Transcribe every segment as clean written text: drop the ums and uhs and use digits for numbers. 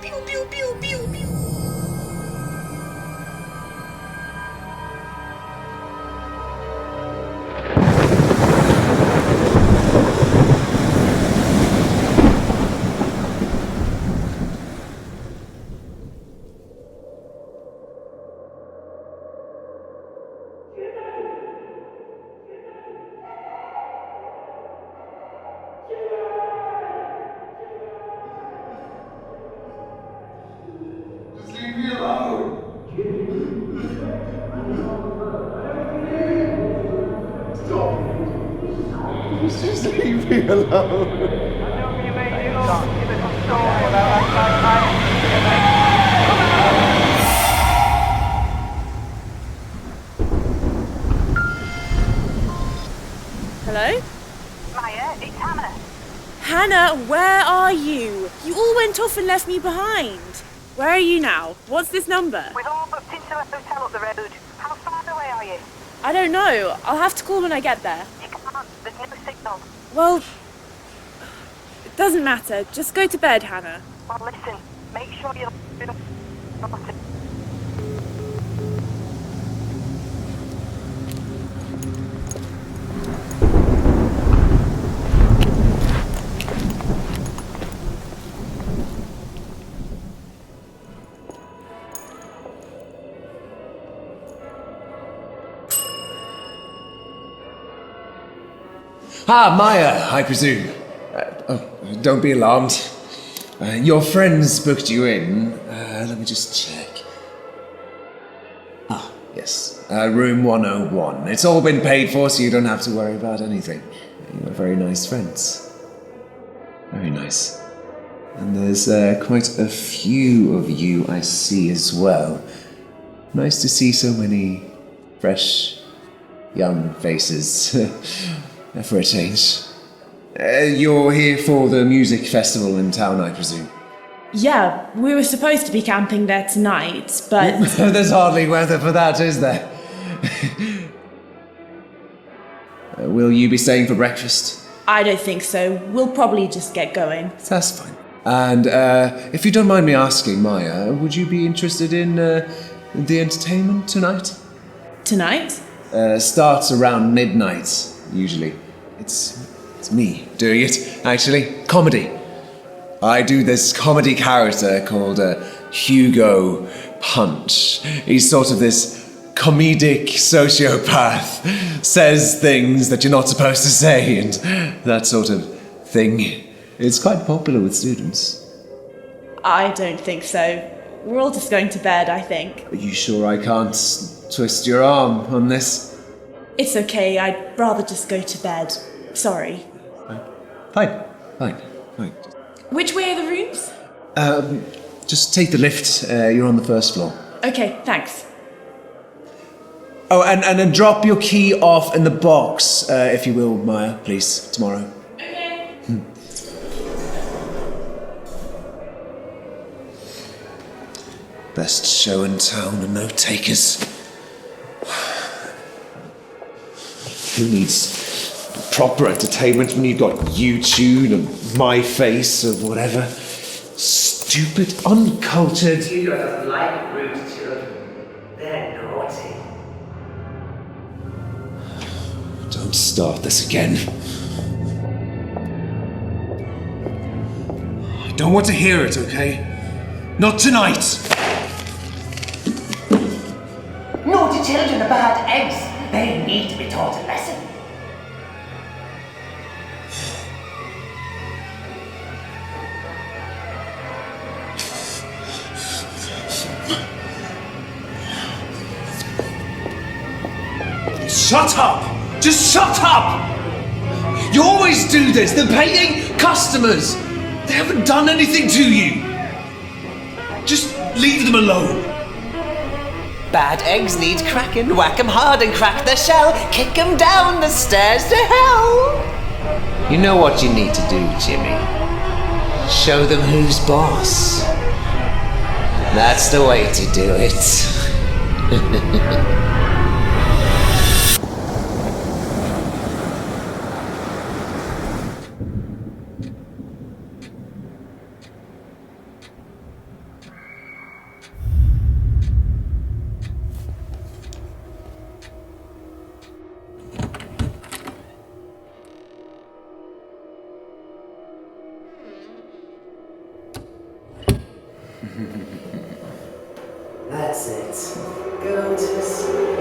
Pew, pew, pew, pew, pew. Leave me alone! Stop! Just leave me alone! Hello? Maya, it's Hannah. Hannah, where are you? You all went off and left me behind. Where are you now? What's this number? We've all booked into a hotel up the road. How far away are you? I don't know. I'll have to call when I get there. You can't. There's no signal. Well, it doesn't matter. Just go to bed, Hannah. Well, listen. Make sure you don't... Ah, Maya, I presume. Don't be alarmed. Your friends booked you in. Let me just check. Ah, yes. Room 101. It's all been paid for, so you don't have to worry about anything. You're very nice friends. Very nice. And there's quite a few of you I see as well. Nice to see so many fresh, young faces. For a change. You're here for the music festival in town, I presume? Yeah, we were supposed to be camping there tonight, but... There's hardly weather for that, is there? Will you be staying for breakfast? I don't think so. We'll probably just get going. That's fine. And if you don't mind me asking, Maya, would you be interested in the entertainment tonight? Tonight? Starts around midnight, usually. It's me doing it, actually. Comedy. I do this comedy character called Hugo Punch. He's sort of this comedic sociopath. Says things that you're not supposed to say and that sort of thing. It's quite popular with students. I don't think so. We're all just going to bed, I think. Are you sure I can't twist your arm on this? It's okay, I'd rather just go to bed. Sorry. Fine. Which way are the rooms? Just take the lift. You're on the first floor. Okay, thanks. Oh, and then drop your key off in the box, if you will, Maya, please, tomorrow. Okay. Best show in town and no takers. Who needs proper entertainment when you've got YouTube and My Face or whatever? Stupid, uncultured... You don't like rude children. They're naughty. Don't start this again. I don't want to hear it, okay? Not tonight! Naughty children are bad eggs. They need to be taught a lesson. Shut up! Just shut up! You always do this. They're paying customers. They haven't done anything to you. Just leave them alone. Bad eggs need cracking. Whack 'em hard and crack their shell. Kick 'em down the stairs to hell. You know what you need to do, Jimmy. Show them who's boss. That's the way to do it. That's it. Go to sleep.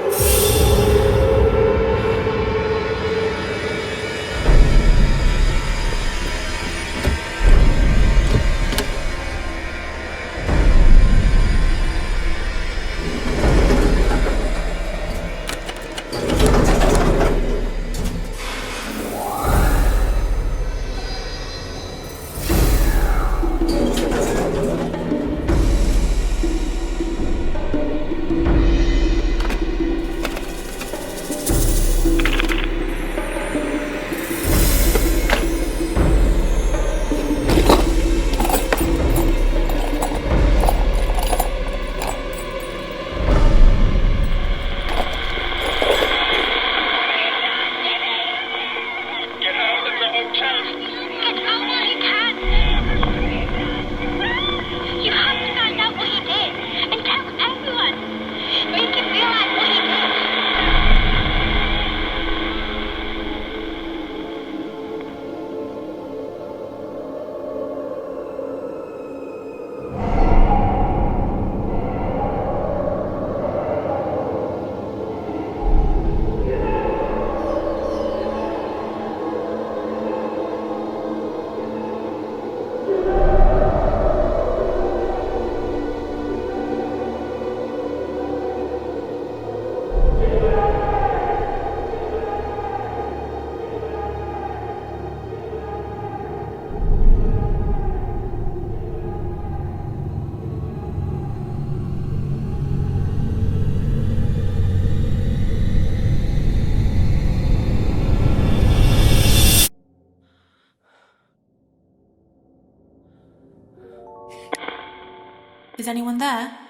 Is anyone there?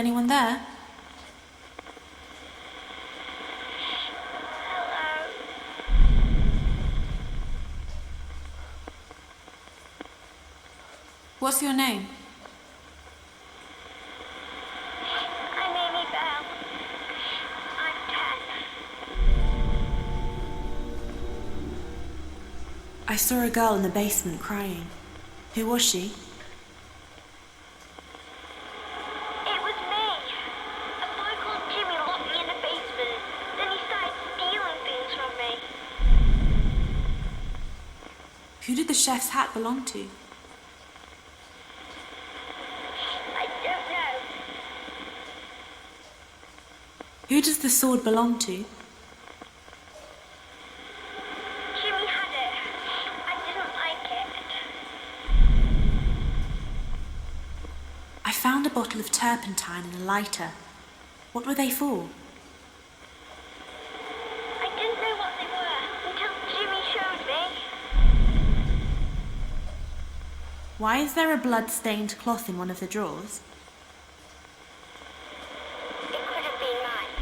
anyone there? What's your name? I'm Amy Bell. I'm 10. I saw a girl in the basement crying. Who was she? It was me. A boy called Jimmy locked me in the basement. Then he started stealing things from me. Who did the chef's hat belong to? I don't know. Who does the sword belong to? Jimmy had it. I didn't like it. I found a bottle of turpentine and a lighter. What were they for? I didn't know what they were until Jimmy showed me. Why is there a blood-stained cloth in one of the drawers? It could have been mine.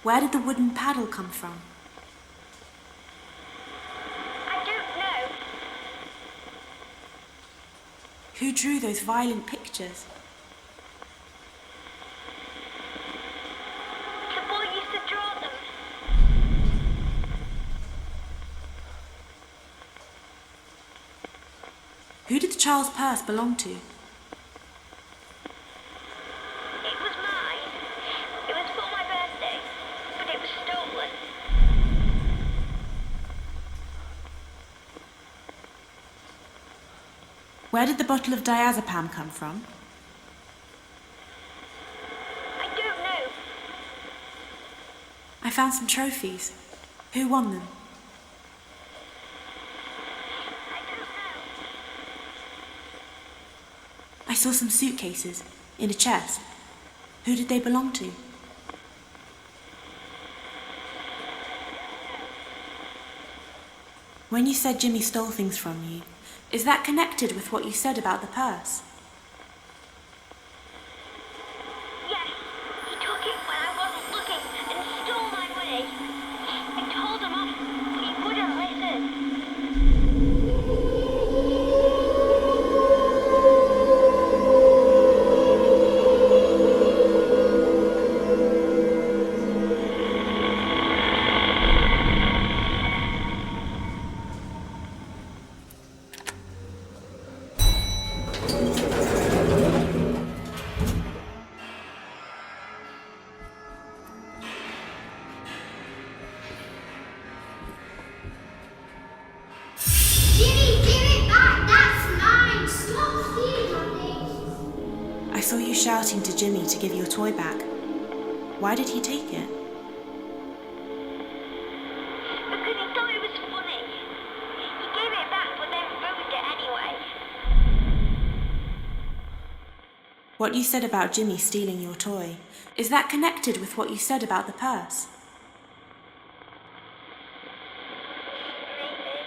Where did the wooden paddle come from? I don't know. Who drew those violent pictures? The boy used to draw them. Who did the child's purse belong to? It was mine. It was for my birthday, but it was stolen. Where did the bottle of diazepam come from? I don't know. I found some trophies. Who won them? I don't know. I saw some suitcases in a chest. Who did they belong to? When you said Jimmy stole things from you, is that connected with what you said about the purse? Yes, he took it when I wasn't looking and stole my money. I told him off, but he wouldn't listen. Jimmy, give it back! That's mine! Stop stealing my things! I saw you shouting to Jimmy to give your toy back. Why did he take it? Because he thought it was funny. He gave it back, but then ruined it anyway. What you said about Jimmy stealing your toy, is that connected with what you said about the purse? Maybe.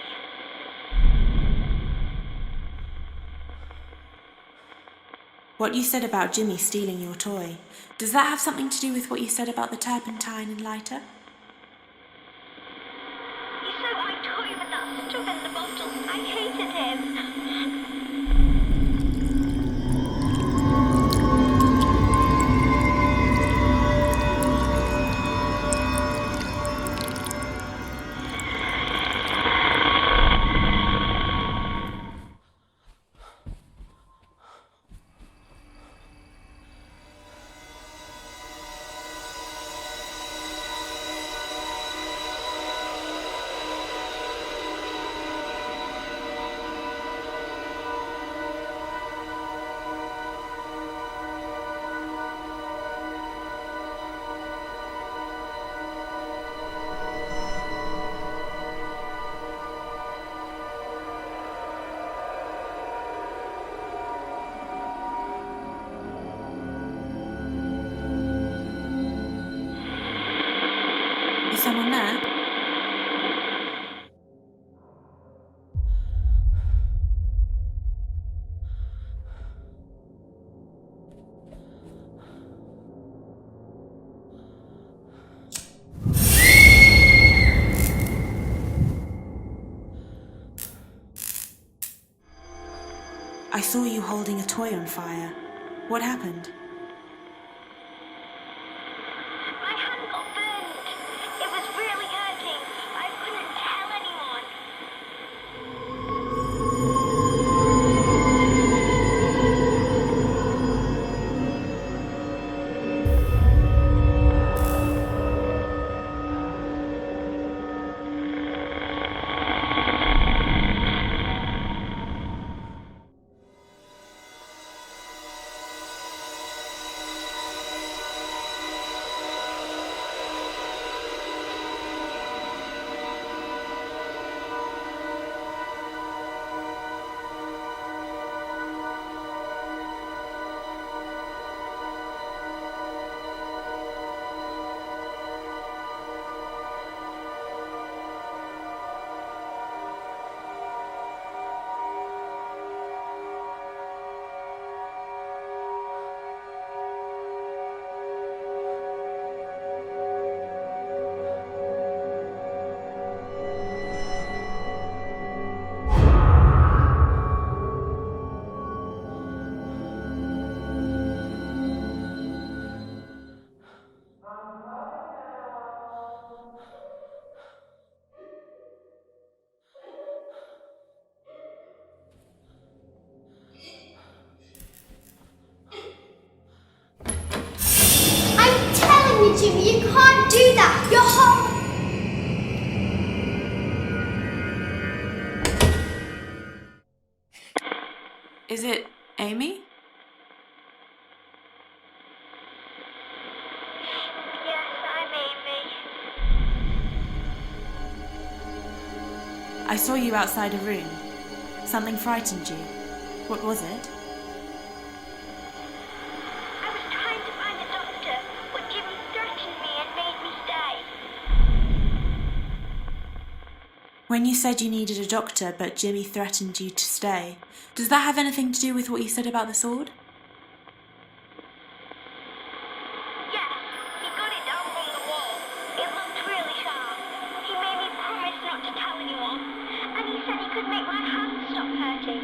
What you said about Jimmy stealing your toy, does that have something to do with what you said about the turpentine and lighter? He said my toy with that stuff in the bottle. I hated him. Is someone there? saw you holding a toy on fire. What happened? My hand got burned. It was really hurting. I couldn't tell anyone. I'm telling you, Jimmy, you can't do that. You're home. Is it Amy? Yes, I'm Amy. I saw you outside a room. Something frightened you. What was it? I was trying to find a doctor, but Jimmy threatened me and made me stay. When you said you needed a doctor, but Jimmy threatened you to stay, does that have anything to do with what you said about the sword? Yes, he got it down from the wall. It looked really sharp. He made me promise not to tell anyone, and he said he could make my hand stop hurting.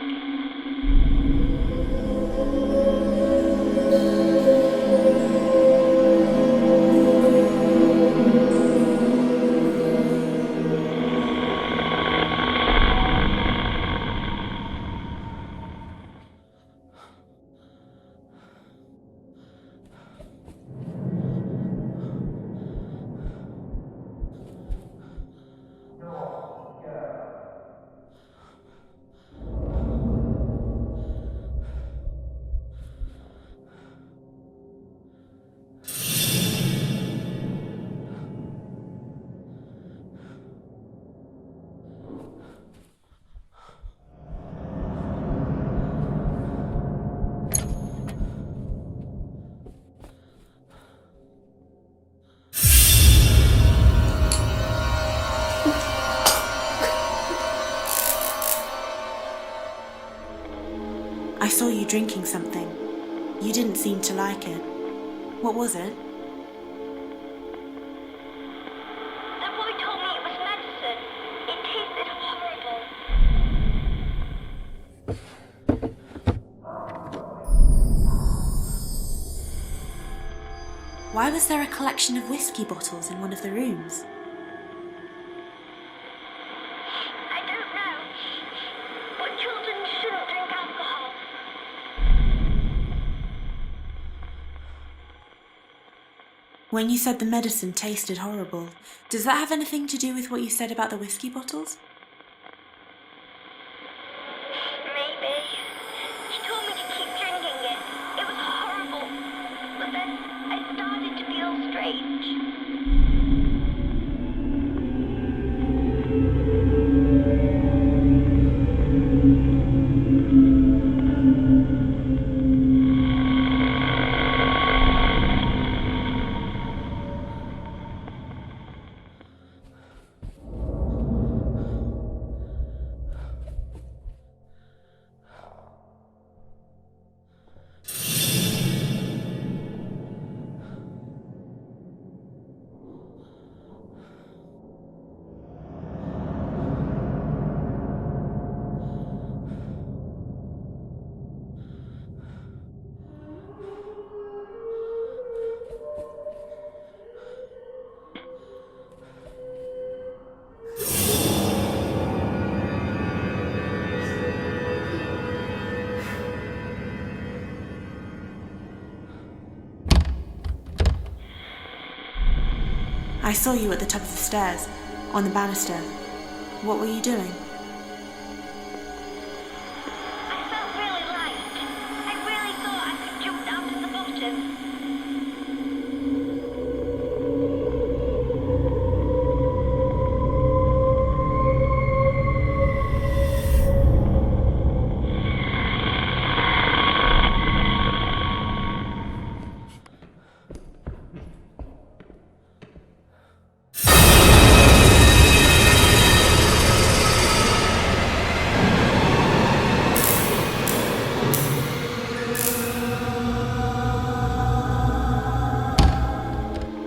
I saw you drinking something. You didn't seem to like it. What was it? The boy told me it was medicine. It tasted horrible. Why was there a collection of whiskey bottles in one of the rooms? I don't know, but children shouldn't drink alcohol. When you said the medicine tasted horrible, does that have anything to do with what you said about the whiskey bottles? Maybe. She told me to keep drinking it. It was horrible. But then I started to feel strange. I saw you at the top of the stairs, on the banister. What were you doing? I felt really light. I really thought I could jump down to the bottom.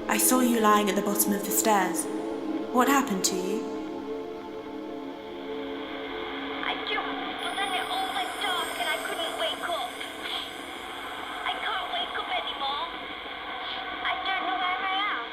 I saw you lying at the bottom of the stairs. What happened to you? I jumped, but then it all went dark and I couldn't wake up. I can't wake up anymore. I don't know where I am.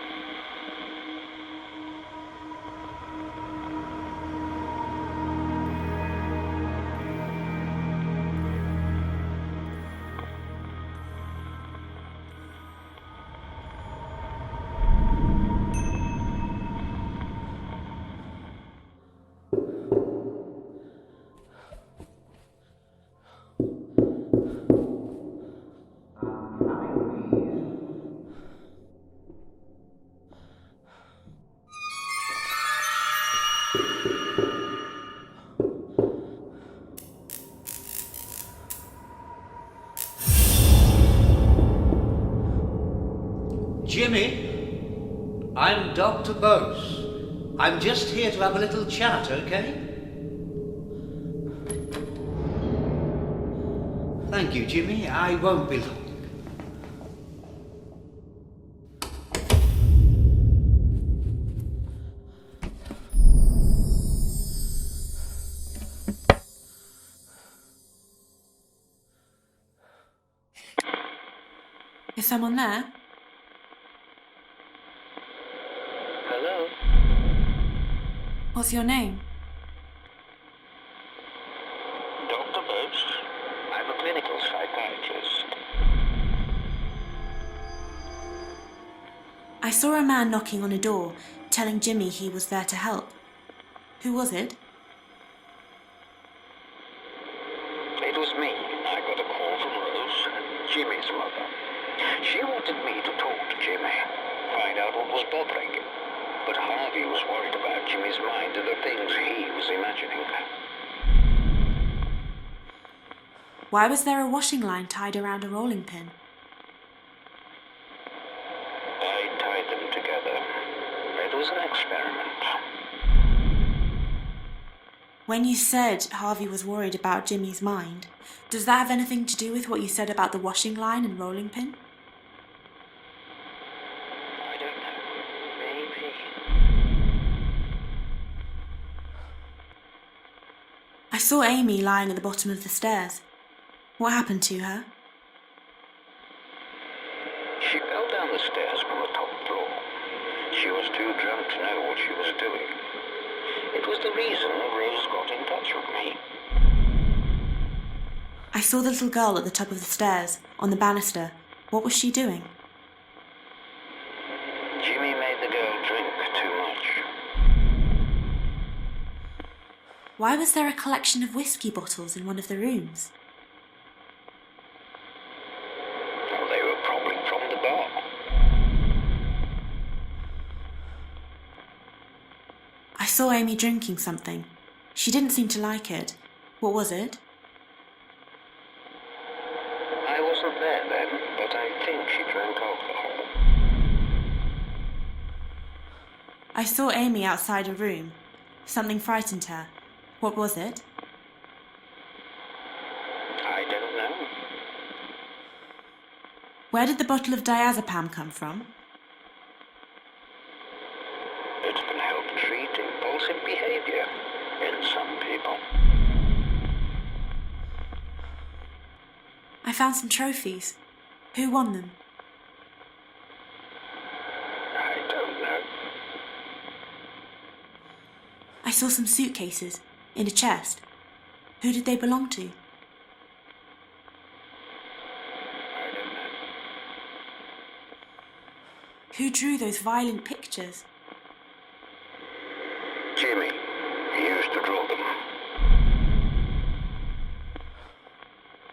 Jimmy, I'm Dr. Bose. I'm just here to have a little chat, okay? Thank you, Jimmy. I won't be long. Is someone there? Hello? What's your name? Dr. Bose. I'm a clinical psychiatrist. I saw a man knocking on a door, telling Jimmy he was there to help. Who was it? It was me. I got a call from Rose, Jimmy's mother. She wanted me to talk to Jimmy, find out what was bothering him. But Harvey was worried about Jimmy's mind and the things he was imagining. Why was there a washing line tied around a rolling pin? I tied them together. It was an experiment. When you said Harvey was worried about Jimmy's mind, does that have anything to do with what you said about the washing line and rolling pin? I don't know. Maybe. I saw Amy lying at the bottom of the stairs. What happened to her? She fell down the stairs from the top floor. She was too drunk to know what she was doing. It was the reason Rose got in touch with me. I saw the little girl at the top of the stairs, on the banister. What was she doing? Jimmy made the girl drink too much. Why was there a collection of whiskey bottles in one of the rooms? Well, they were probably from the bar. I saw Amy drinking something. She didn't seem to like it. What was it? I wasn't there then, but I think she drank alcohol. I saw Amy outside a room. Something frightened her. What was it? I don't know. Where did the bottle of diazepam come from? It can help treat impulsive behavior in some people. I found some trophies. Who won them? I don't know. I saw some suitcases in a chest. Who did they belong to? I don't know. Who drew those violent pictures?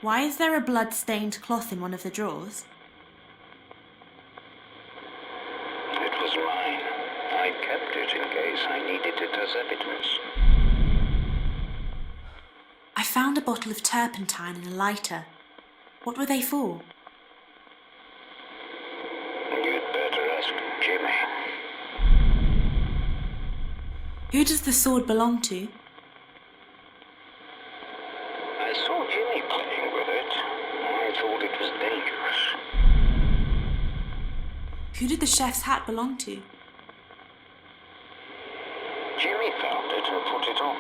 Why is there a blood-stained cloth in one of the drawers? It was mine. I kept it in case I needed it as evidence. I found a bottle of turpentine and a lighter. What were they for? You'd better ask Jimmy. Who does the sword belong to? I saw Jimmy playing with it. I thought it was dangerous. Who did the chef's hat belong to? Jimmy found it and put it on.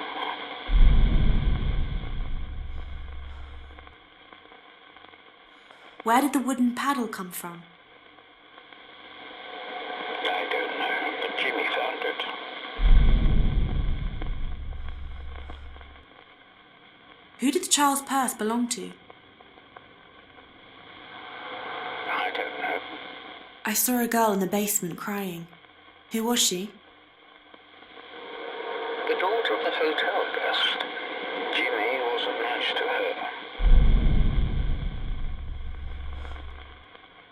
Where did the wooden paddle come from? I don't know, but Jimmy found it. Who did the child's purse belong to? I don't know. I saw a girl in the basement crying. Who was she? The daughter of the hotel guest. Jimmy was a match to her.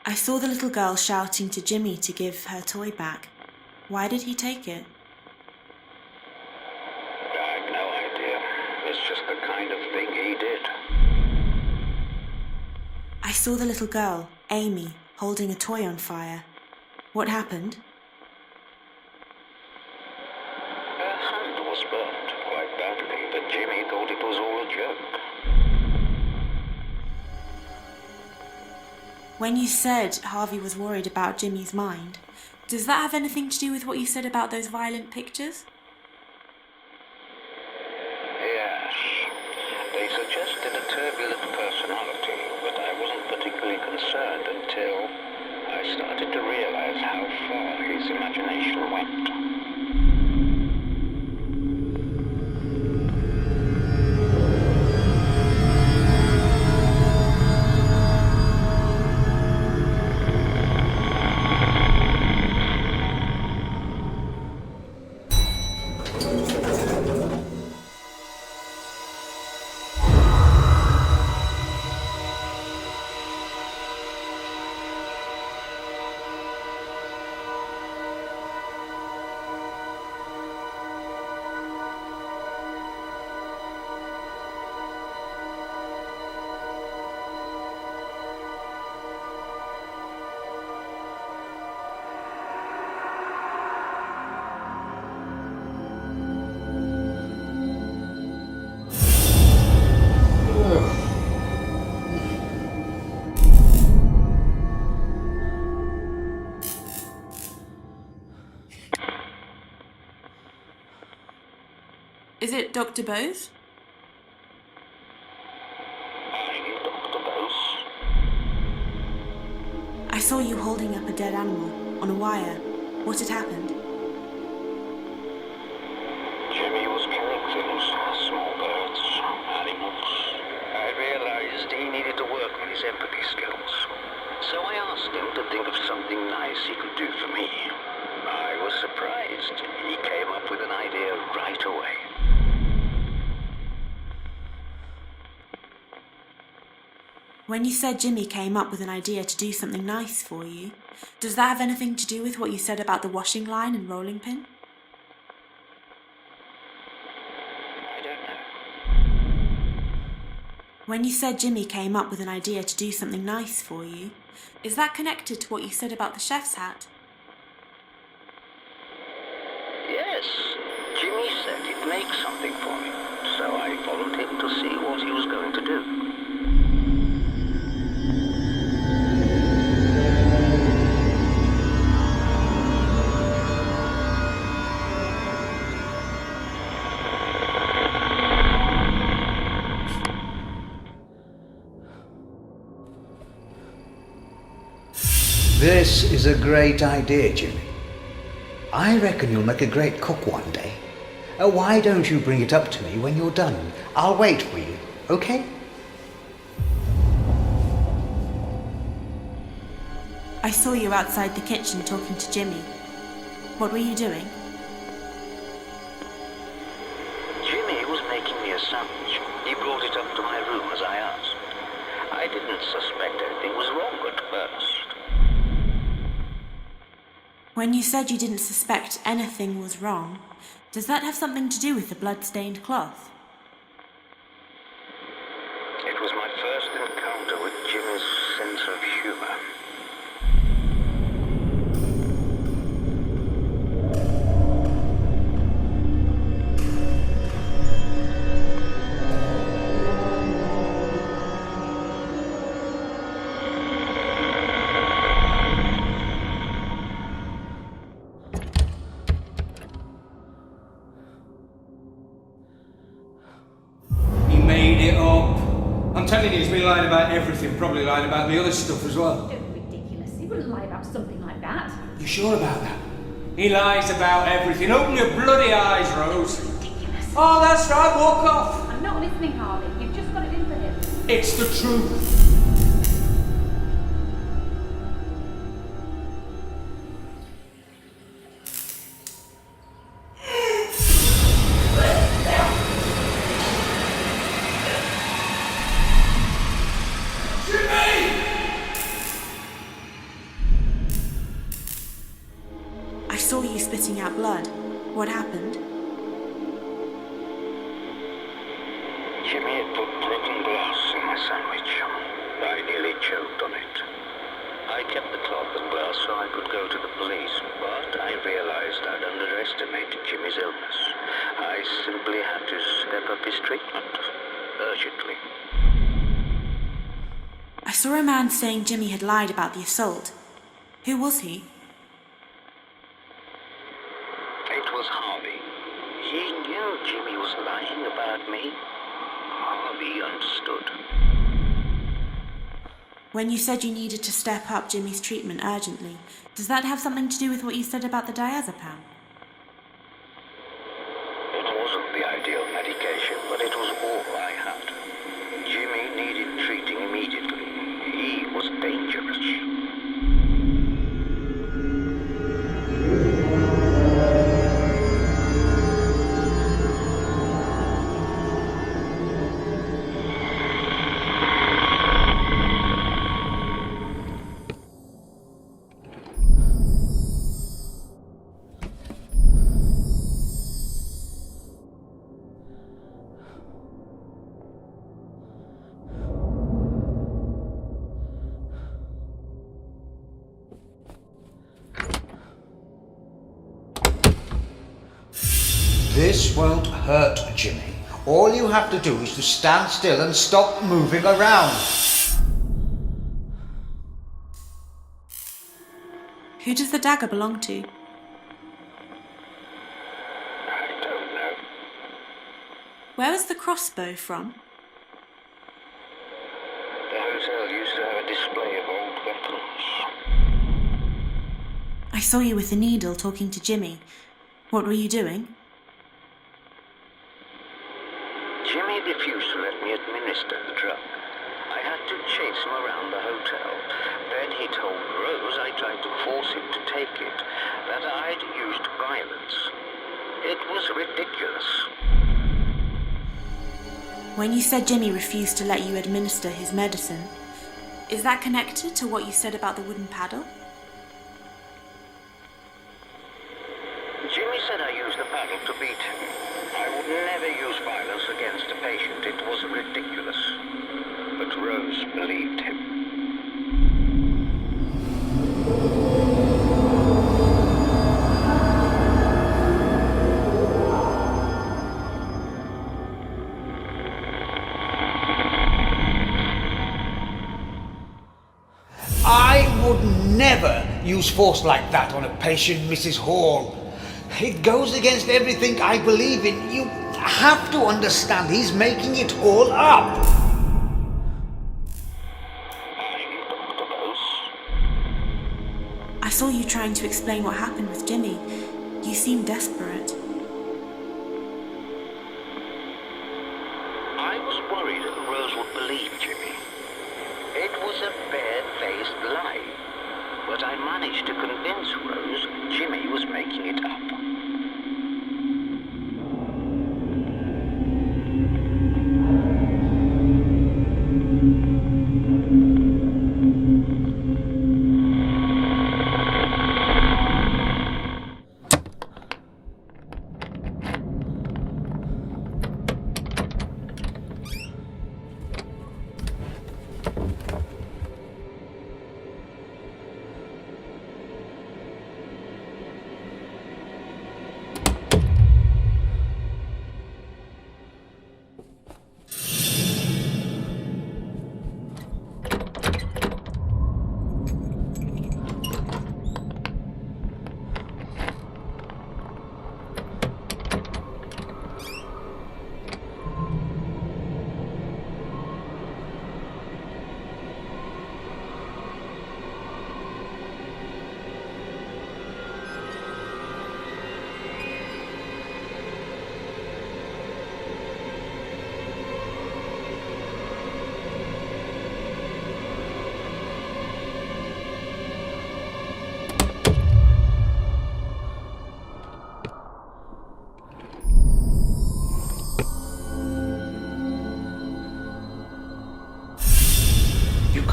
I saw the little girl shouting to Jimmy to give her toy back. Why did he take it? I've no idea. It's just the kind of thing he did. I saw the little girl, Amy, holding a toy on fire. What happened? Her hand was burnt quite badly, but Jimmy thought it was all a joke. When you said Harvey was worried about Jimmy's mind, does that have anything to do with what you said about those violent pictures? Yes. They suggested a turbulent personality, but I wasn't particularly concerned until I started to realize how far his imagination went. Is it Dr. Bose? I'm Dr. Bose. I saw you holding up a dead animal on a wire. What had happened? Jimmy was killing things, small birds, animals. I realized he needed to work on his empathy skills. So I asked him to think of something nice he could do for me. I was surprised. He came up with an idea right away. When you said Jimmy came up with an idea to do something nice for you, does that have anything to do with what you said about the washing line and rolling pin? I don't know. When you said Jimmy came up with an idea to do something nice for you, is that connected to what you said about the chef's hat? Yes, Jimmy said he'd make something for me, so I followed him to see what he was going to do. This is a great idea, Jimmy. I reckon you'll make a great cook one day. Why don't you bring it up to me when you're done? I'll wait for you, okay? I saw you outside the kitchen talking to Jimmy. What were you doing? Jimmy was making me a sandwich. He brought it up to my room as I asked. When you said you didn't suspect anything was wrong, does that have something to do with the blood-stained cloth? It was my first encounter with Jimmy's sense of humor. I'm telling you, he's been lying about everything, probably lying about the other stuff as well. Ridiculous. He wouldn't lie about something like that. You sure about that? He lies about everything. Open your bloody eyes, Rose. Ridiculous. Oh, that's right, walk off. I'm not listening, Harvey. You've just got it in for him. It's the truth. I saw you spitting out blood. What happened? Jimmy had put broken glass in my sandwich. I nearly choked on it. I kept the cloth and glass so I could go to the police, but I realized I'd underestimated Jimmy's illness. I simply had to step up his treatment, urgently. I saw a man saying Jimmy had lied about the assault. Who was he? It was Harvey. He knew Jimmy was lying about me. Harvey understood. When you said you needed to step up Jimmy's treatment urgently, does that have something to do with what you said about the diazepam? It wasn't the ideal medication, but it was all I had. Jimmy needed treating immediately. He was dangerous. This won't hurt, Jimmy. All you have to do is to stand still and stop moving around. Who does the dagger belong to? I don't know. Where was the crossbow from? The hotel used to have a display of old weapons. I saw you with the needle talking to Jimmy. What were you doing? Jimmy refused to let me administer the drug. I had to chase him around the hotel. Then he told Rose I tried to force him to take it, that I'd used violence. It was ridiculous. When you said Jimmy refused to let you administer his medicine, is that connected to what you said about the wooden paddle? Jimmy said I used the paddle to beat him. I would never use violence against a patient. It was ridiculous. But Rose believed him. I would never use force like that on a patient, Mrs. Hall. It goes against everything I believe in. You have to understand he's making it all up. I saw you trying to explain what happened with Jimmy. You seemed desperate. I was worried that Rose would believe Jimmy. It was a bare-faced lie. But I managed to convince Rose Jimmy was making it up.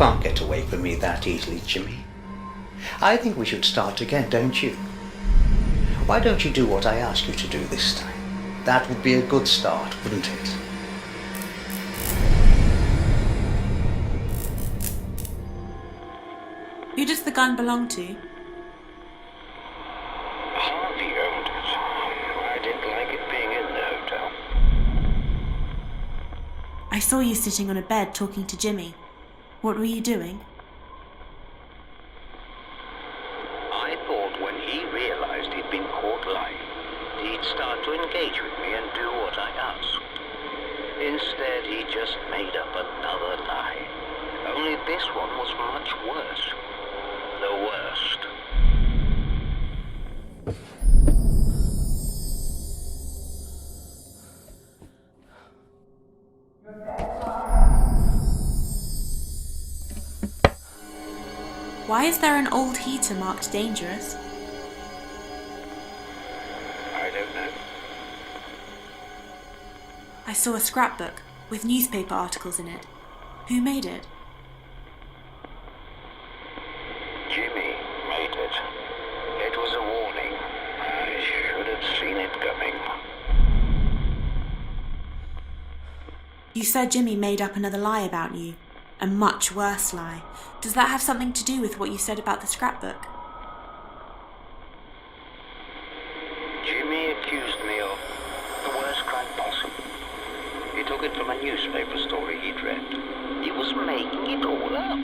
can't get away from me that easily, Jimmy. I think we should start again, don't you? Why don't you do what I ask you to do this time? That would be a good start, wouldn't it? Who does the gun belong to? Harvey owned it. I didn't like it being in the hotel. I saw you sitting on a bed talking to Jimmy. What were you doing? I thought when he realized he'd been caught lying, he'd start to engage with me and do what I asked. Instead, he just made up another lie. Only this one was much worse. The worst. Why is there an old heater marked dangerous? I don't know. I saw a scrapbook with newspaper articles in it. Who made it? Jimmy made it. It was a warning. I should have seen it coming. You said Jimmy made up another lie about you. A much worse lie. Does that have something to do with what you said about the scrapbook? Jimmy accused me of the worst crime possible. He took it from a newspaper story he'd read. He was making it all up.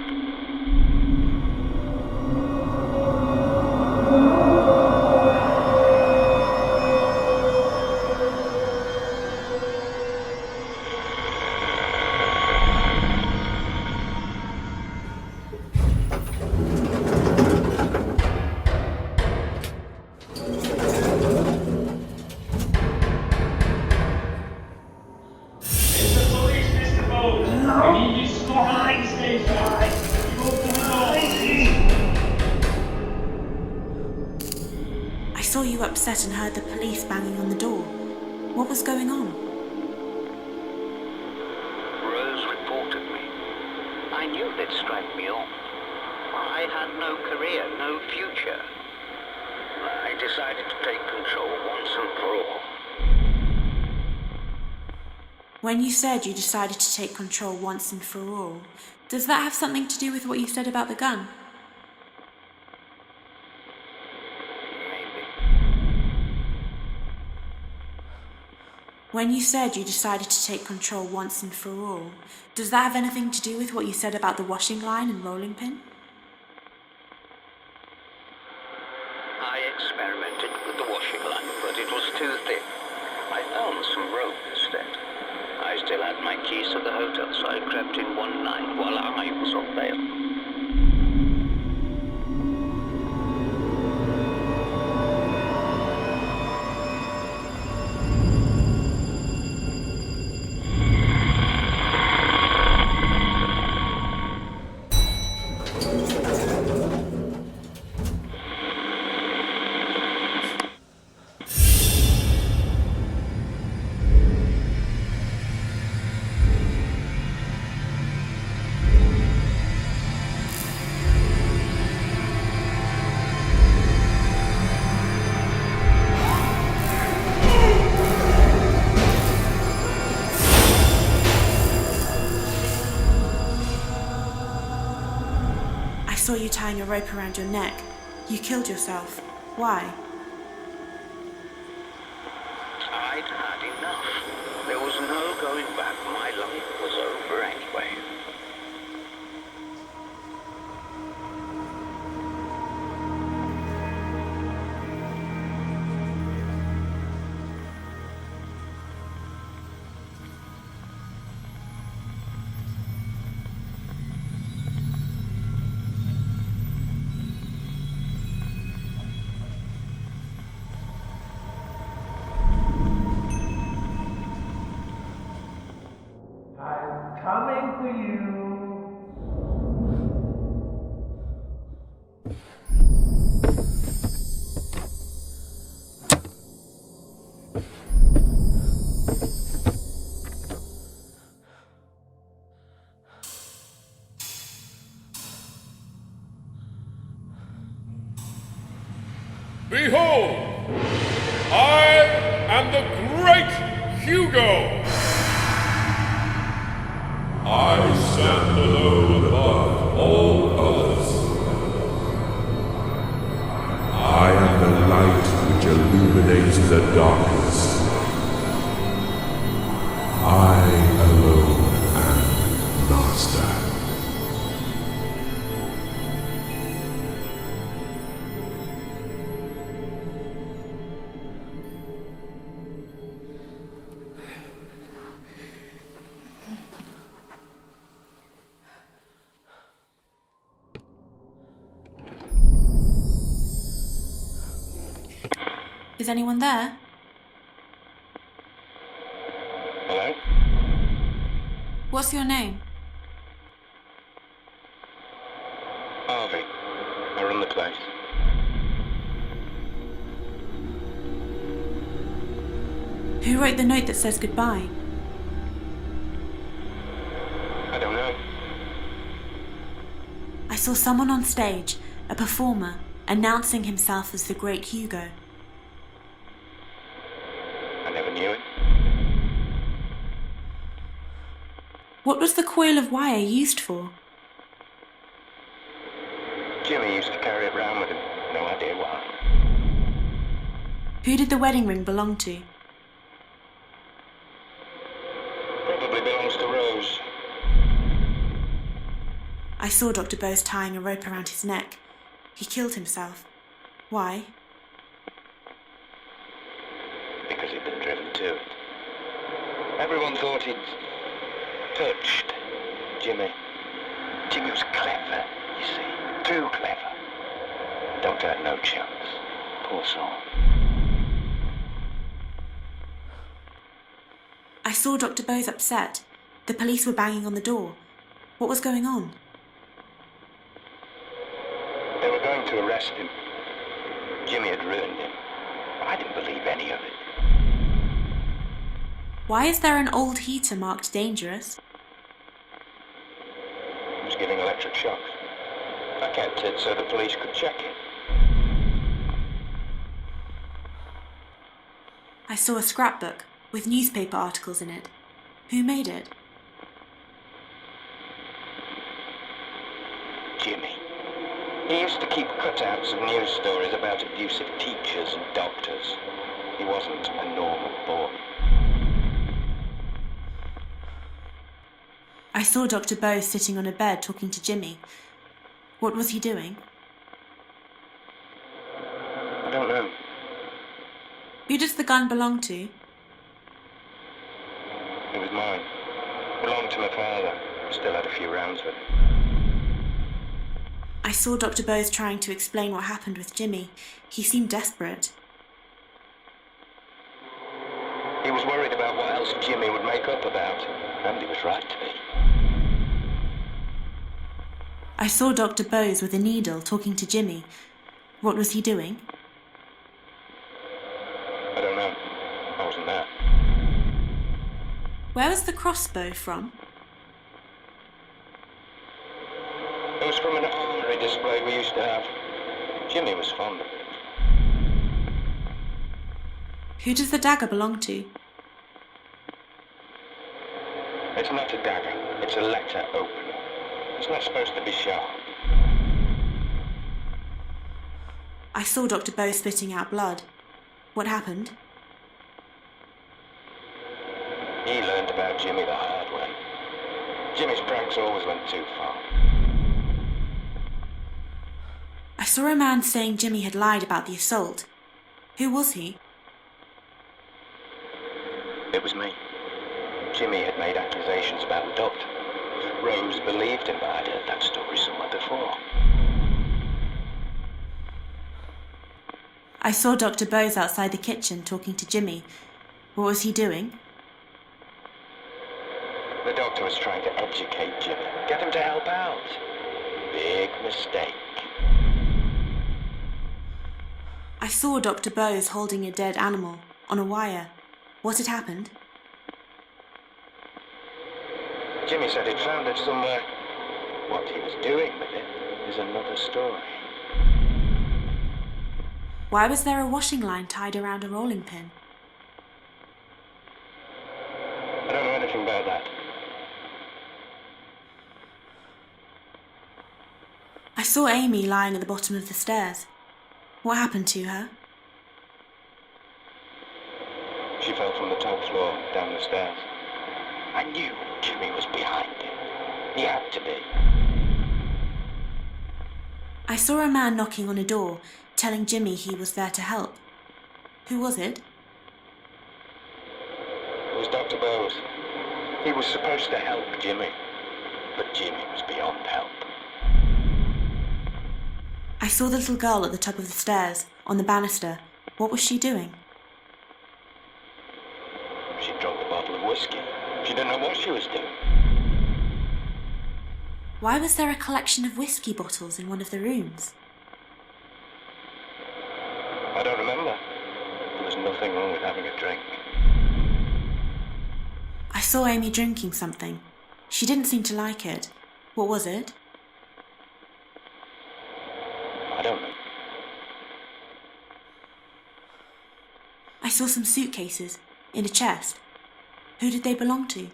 I saw you upset and heard the police banging on the door. What was going on? Rose reported me. I knew they'd strike me off. I had no career, no future. I decided to take control once and for all. When you said you decided to take control once and for all, does that have something to do with what you said about the gun? When you said you decided to take control once and for all, does that have anything to do with what you said about the washing line and rolling pin? I experimented with the washing line, but it was too thin. I found some rope instead. I still had my keys to the hotel, so I crept in one night while I was on bail. I saw you tying a rope around your neck. You killed yourself. Why? I'd had enough. There was no going back. My life was over anyway. Coming for you. Behold, I am the great Hugo. I stand alone above all others. I am the light which illuminates the darkness. I alone am master. Is anyone there? Hello? What's your name? Harvey. I run the place. Who wrote the note that says goodbye? I don't know. I saw someone on stage, a performer, announcing himself as the Great Hugo. I never knew it. What was the coil of wire used for? Jimmy used to carry it round with him. No idea why. Who did the wedding ring belong to? Probably belongs to Rose. I saw Dr. Bose tying a rope around his neck. He killed himself. Why? Because he'd been driven to it. Everyone thought he'd touched Jimmy. Jimmy was clever, you see. Too clever. Doctor had no chance. Poor soul. I saw Dr. Bose upset. The police were banging on the door. What was going on? They were going to arrest him. Jimmy had ruined him. I didn't believe any of it. Why is there an old heater marked dangerous? He was giving electric shocks. I kept it so the police could check it. I saw a scrapbook with newspaper articles in it. Who made it? Jimmy. He used to keep cutouts of news stories about abusive teachers and doctors. He wasn't a normal boy. I saw Dr. Bose sitting on a bed talking to Jimmy. What was he doing? I don't know. Who does the gun belong to? It was mine. Belonged to my father. Still had a few rounds with him. I saw Dr. Bose trying to explain what happened with Jimmy. He seemed desperate. He was worried about what else Jimmy would make up about, and he was right to be. I saw Dr. Bose with a needle talking to Jimmy. What was he doing? I don't know. I wasn't there. Where was the crossbow from? It was from an armory display we used to have. Jimmy was fond of it. Who does the dagger belong to? It's not a dagger. It's a letter opener. It's not supposed to be sharp. I saw Dr. Bose spitting out blood. What happened? He learned about Jimmy the hard way. Jimmy's pranks always went too far. I saw a man saying Jimmy had lied about the assault. Who was he? It was me. Jimmy had made accusations about the doctor. Rose believed him, but I'd heard that story somewhere before. I saw Dr. Bose outside the kitchen talking to Jimmy. What was he doing? The doctor was trying to educate Jimmy, get him to help out. Big mistake. I saw Dr. Bose holding a dead animal on a wire. What had happened? Jimmy said he'd found it somewhere. What he was doing with it is another story. Why was there a washing line tied around a rolling pin? I don't know anything about that. I saw Amy lying at the bottom of the stairs. What happened to her? She fell from the top floor down the stairs. I knew Jimmy was behind it. He had to be. I saw a man knocking on a door, telling Jimmy he was there to help. Who was it? It was Dr. Bowes. He was supposed to help Jimmy, but Jimmy was beyond help. I saw the little girl at the top of the stairs, on the banister. What was she doing? She drank a bottle of whiskey. She didn't know what she was doing. Why was there a collection of whiskey bottles in one of the rooms? I don't remember. There was nothing wrong with having a drink. I saw Amy drinking something. She didn't seem to like it. What was it? I don't know. I saw some suitcases in a chest. Who did they belong to?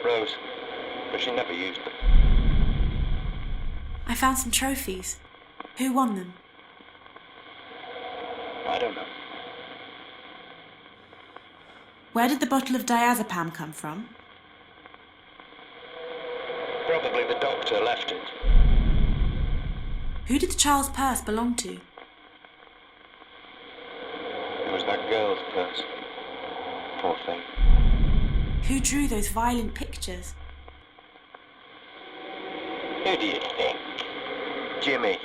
Rose, but she never used them. I found some trophies. Who won them? I don't know. Where did the bottle of diazepam come from? Probably the doctor left it. Who did the child's purse belong to? It was that girl's purse. Poor thing. Who drew those violent pictures? Who do you think? Jimmy.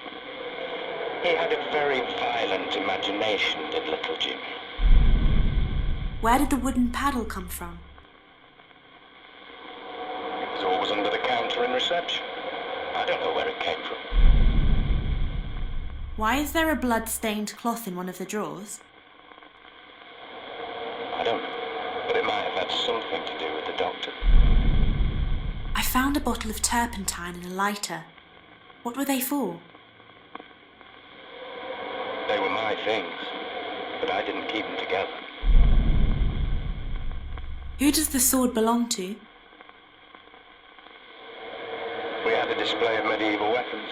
He had a very violent imagination, did little Jimmy. Where did the wooden paddle come from? It was always under the counter in reception. I don't know where it came from. Why is there a blood-stained cloth in one of the drawers? I don't know, but it might have had something to do with the doctor. I found a bottle of turpentine and a lighter. What were they for? They were my things, but I didn't keep them together. Who does the sword belong to? We had a display of medieval weapons.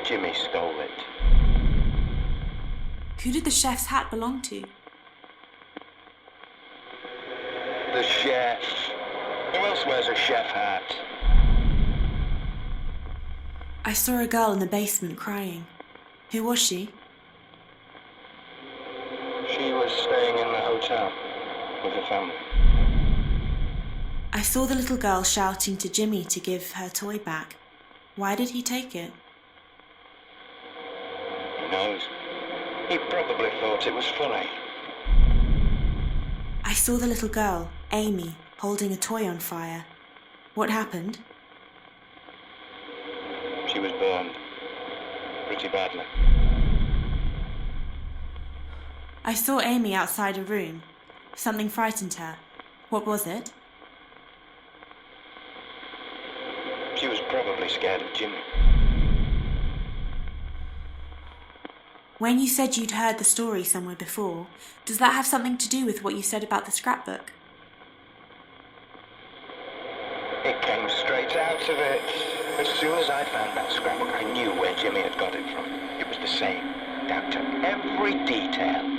Jimmy stole it. Who did the chef's hat belong to? The chef. Who else wears a chef hat? I saw a girl in the basement crying. Who was she? She was staying in the hotel with her family. I saw the little girl shouting to Jimmy to give her toy back. Why did he take it? Who knows? He probably thought it was funny. I saw the little girl, Amy, holding a toy on fire. What happened? She was burned. Pretty badly. I saw Amy outside a room. Something frightened her. What was it? She was probably scared of Jimmy. When you said you'd heard the story somewhere before, does that have something to do with what you said about the scrapbook? It came straight out of it. As soon as I found that scrapbook, I knew where Jimmy had got it from. It was the same, down to every detail.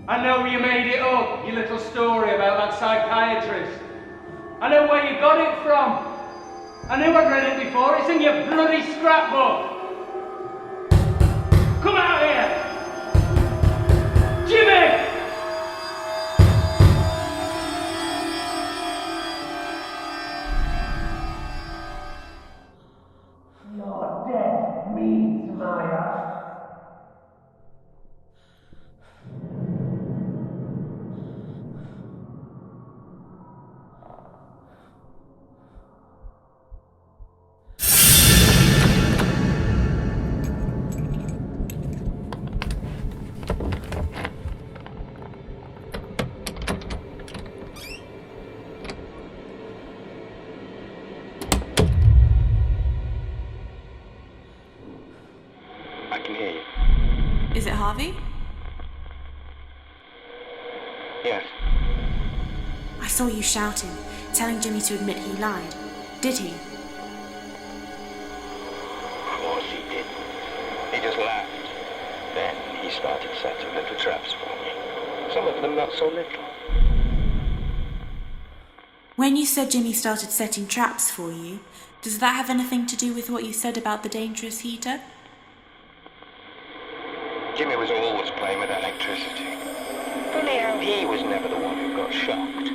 I know you made it up, your little story about that psychiatrist. I know where you got it from. I knew I'd read it before. It's in your bloody scrapbook. Come out here! Jimmy! You're dead meat, Maya. Harvey? Yes. I saw you shouting, telling Jimmy to admit he lied. Did he? Of course he didn't. He just laughed. Then he started setting little traps for me. Some of them not so little. When you said Jimmy started setting traps for you, does that have anything to do with what you said about the dangerous heater? Jimmy was always playing with electricity. Funny how he was never the one who got shocked.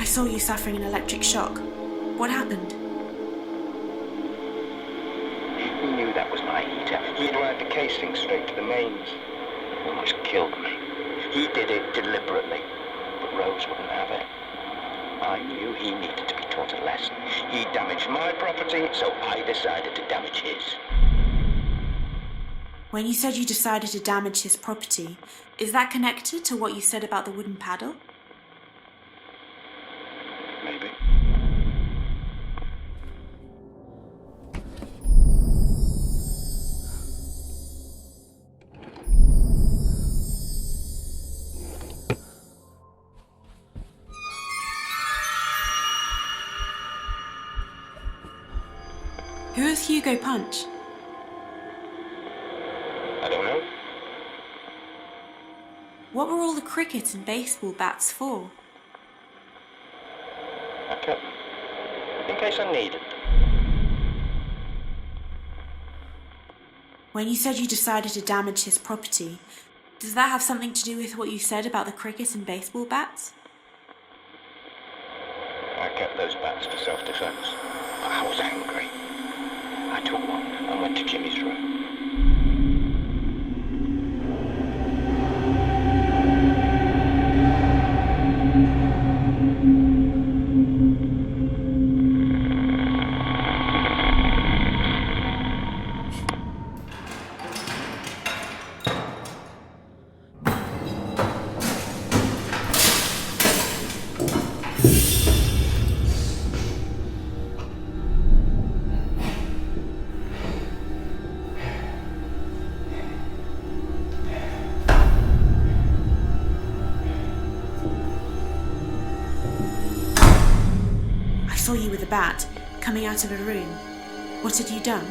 I saw you suffering an electric shock. What happened? He knew that was my heater. He'd wired the casing straight to the mains. Almost killed me. He did it deliberately, but Rose wouldn't have it. I knew he needed to be taught a lesson. He damaged my property, so I decided to damage his. When you said you decided to damage his property, is that connected to what you said about the wooden paddle? Maybe. Who is Hugo Punch? I don't know. What were all the cricket and baseball bats for? I kept them. In case I needed them. When you said you decided to damage his property, does that have something to do with what you said about the cricket and baseball bats? I kept those bats for self-defense. I was angry. I took one and went to Jimmy's room. I saw you with a bat, coming out of a room. What had you done?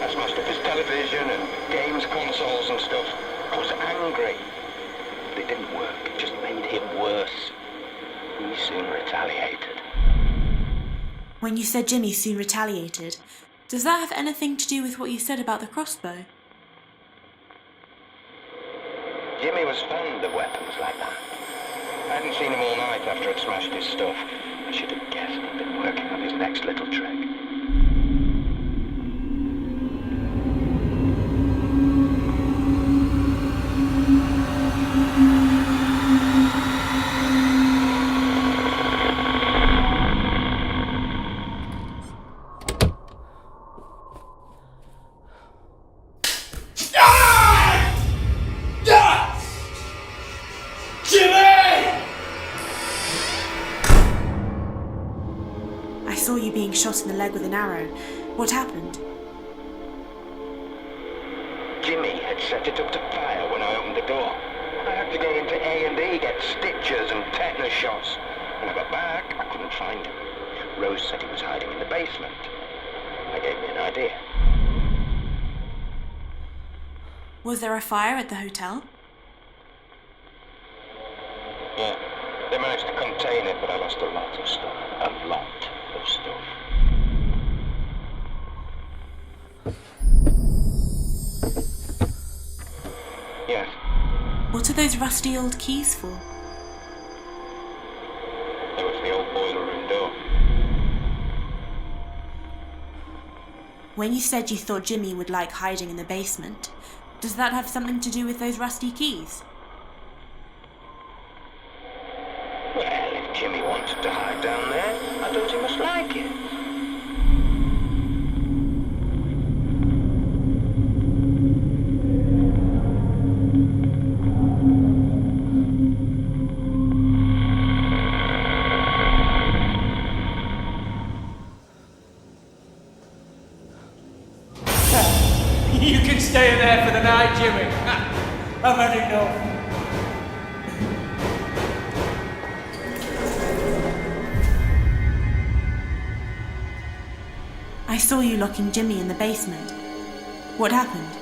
I smashed up his television and games consoles and stuff. I was angry. But it didn't work. It just made him worse. He soon retaliated. When you said Jimmy soon retaliated, does that have anything to do with what you said about the crossbow? Jimmy was fond of weapons like that. I hadn't seen him all night after I'd smashed his stuff. I should have guessed he'd been working on his next little trick. I saw you being shot in the leg with an arrow. What happened? Jimmy had set it up to fire when I opened the door. I had to go into A&E, get stitches and tetanus shots. When I got back, I couldn't find him. Rose said he was hiding in the basement. That gave me an idea. Was there a fire at the hotel? Yeah, they managed to contain it, but I lost a lot of stuff. A lot of stuff. Yes. What are those rusty old keys for? It was the old boiler room door. When you said you thought Jimmy would like hiding in the basement, does that have something to do with those rusty keys? Well, if Jimmy wanted to hide down there, I thought he must like it. You can stay in there for the night, Jimmy. I've had enough. I saw you locking Jimmy in the basement. What happened?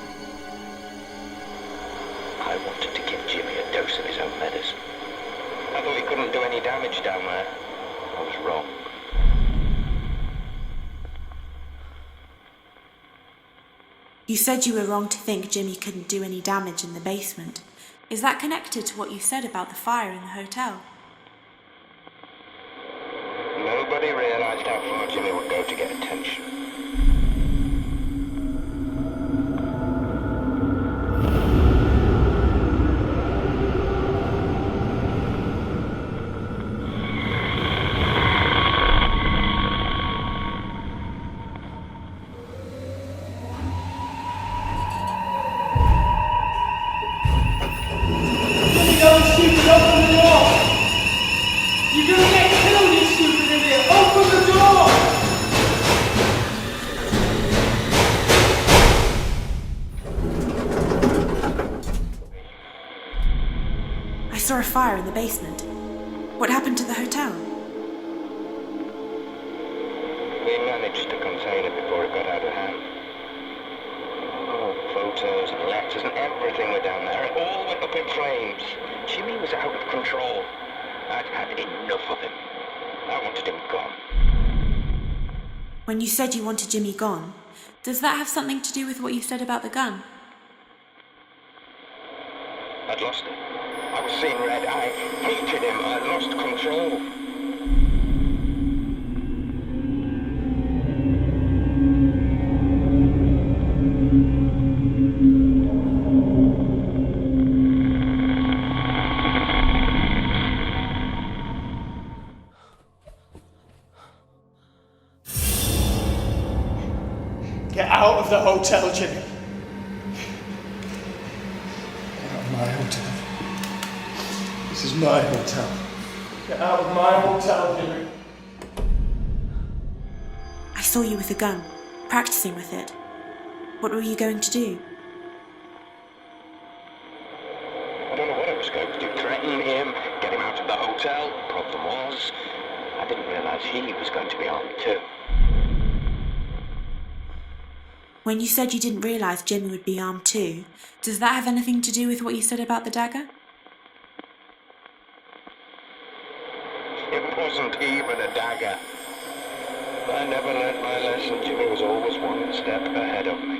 I wanted to give Jimmy a dose of his own medicine. I thought he couldn't do any damage down there. I was wrong. You said you were wrong to think Jimmy couldn't do any damage in the basement. Is that connected to what you said about the fire in the hotel? Nobody realized how far Jimmy would go to get attention. I saw a fire in the basement. What happened to the hotel? We managed to contain it before it got out of hand. Oh, photos and letters and everything were down there. It all went up in flames. Jimmy was out of control. I'd had enough of him. I wanted him gone. When you said you wanted Jimmy gone, does that have something to do with what you said about the gun? I'd lost it. I was seeing red. I hated him. I lost control. Get out of the hotel, Jimmy. Get out of my hotel. This is my hotel. Get out of my hotel, Jimmy. I saw you with a gun, practicing with it. What were you going to do? I don't know what I was going to do. Threaten him, get him out of the hotel. Problem was, I didn't realize he was going to be armed too. When you said you didn't realize Jimmy would be armed too, does that have anything to do with what you said about the dagger? It wasn't even a dagger. I never learnt my lesson. Jimmy was always one step ahead of me.